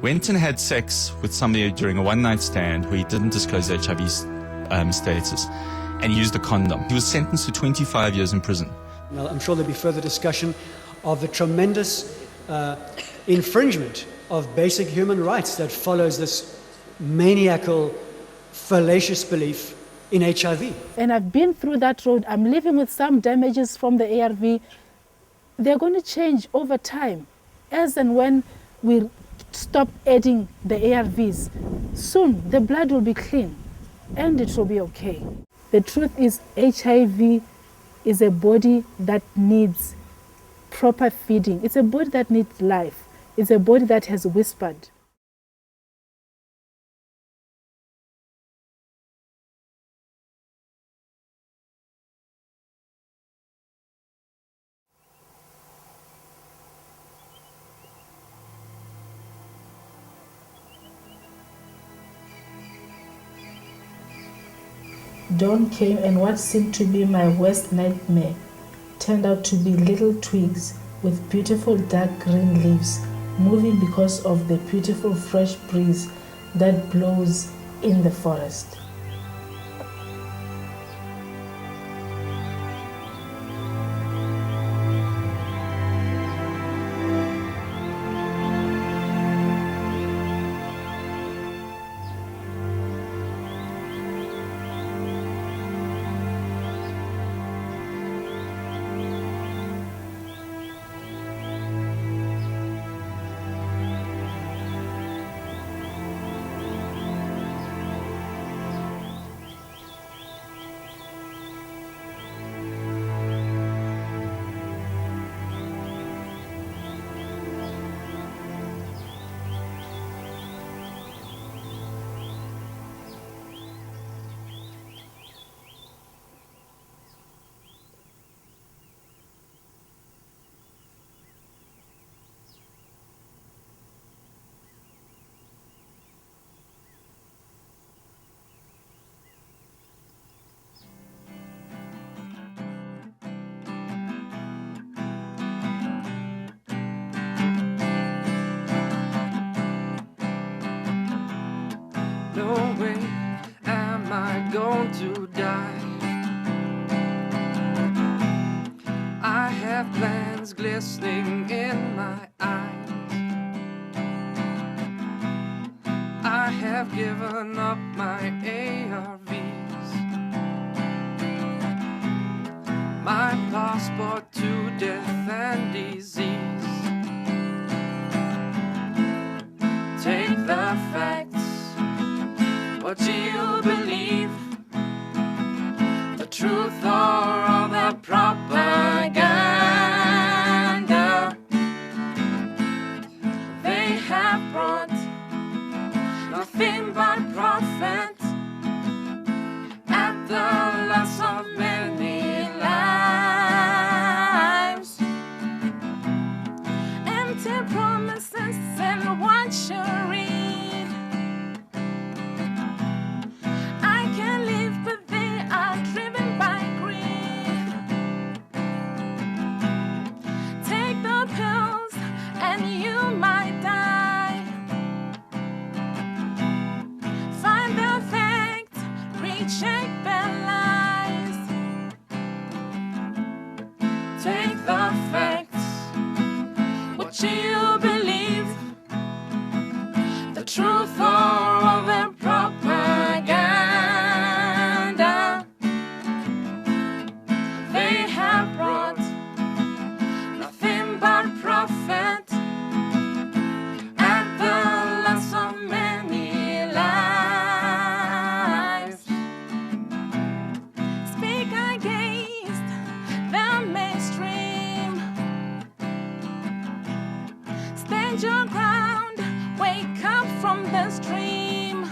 Went and had sex with somebody during a one-night stand where he didn't disclose HIV status and used a condom. He was sentenced to 25 years in prison. Well, I'm sure there'll be further discussion of the tremendous infringement of basic human rights that follows this maniacal, fallacious belief in HIV. And I've been through that road. I'm living with some damages from the ARV. They're going to change over time. As and when we stop adding the ARVs, soon the blood will be clean and it will be okay. The truth is, HIV is a body that needs proper feeding. It's a body that needs life. It's a body that has whispered. Dawn came, and what seemed to be my worst nightmare turned out to be little twigs with beautiful dark green leaves moving because of the beautiful fresh breeze that blows in the forest. No way am I going to die. I have plans glistening in my eyes. I have given up my ARVs, my passport to death and disease. Take the facts Take the facts, what you believe, the truth or the propaganda. They have brought nothing but profit and the loss of many lives. Speak against the mainstream. Stand your ground, wake up from the stream.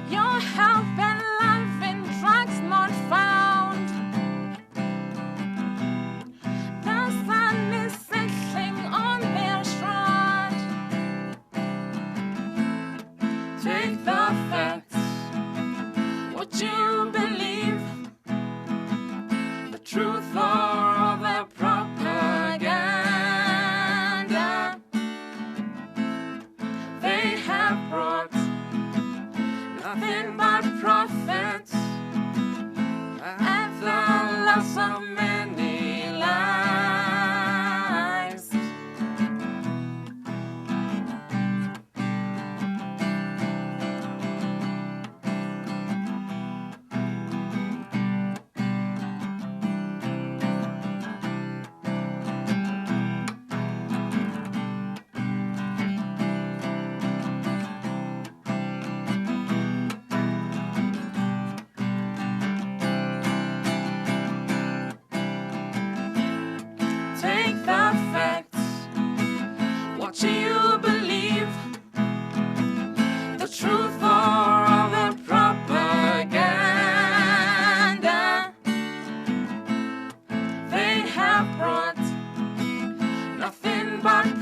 Your health and life in drugs not found. The sun is setting on their shroud. Take the facts, what you believe, the truth or the propaganda. They have brought nothing but profit and the loss of many lives. Take the facts, what you believe, the truth or the propaganda. They have brought nothing but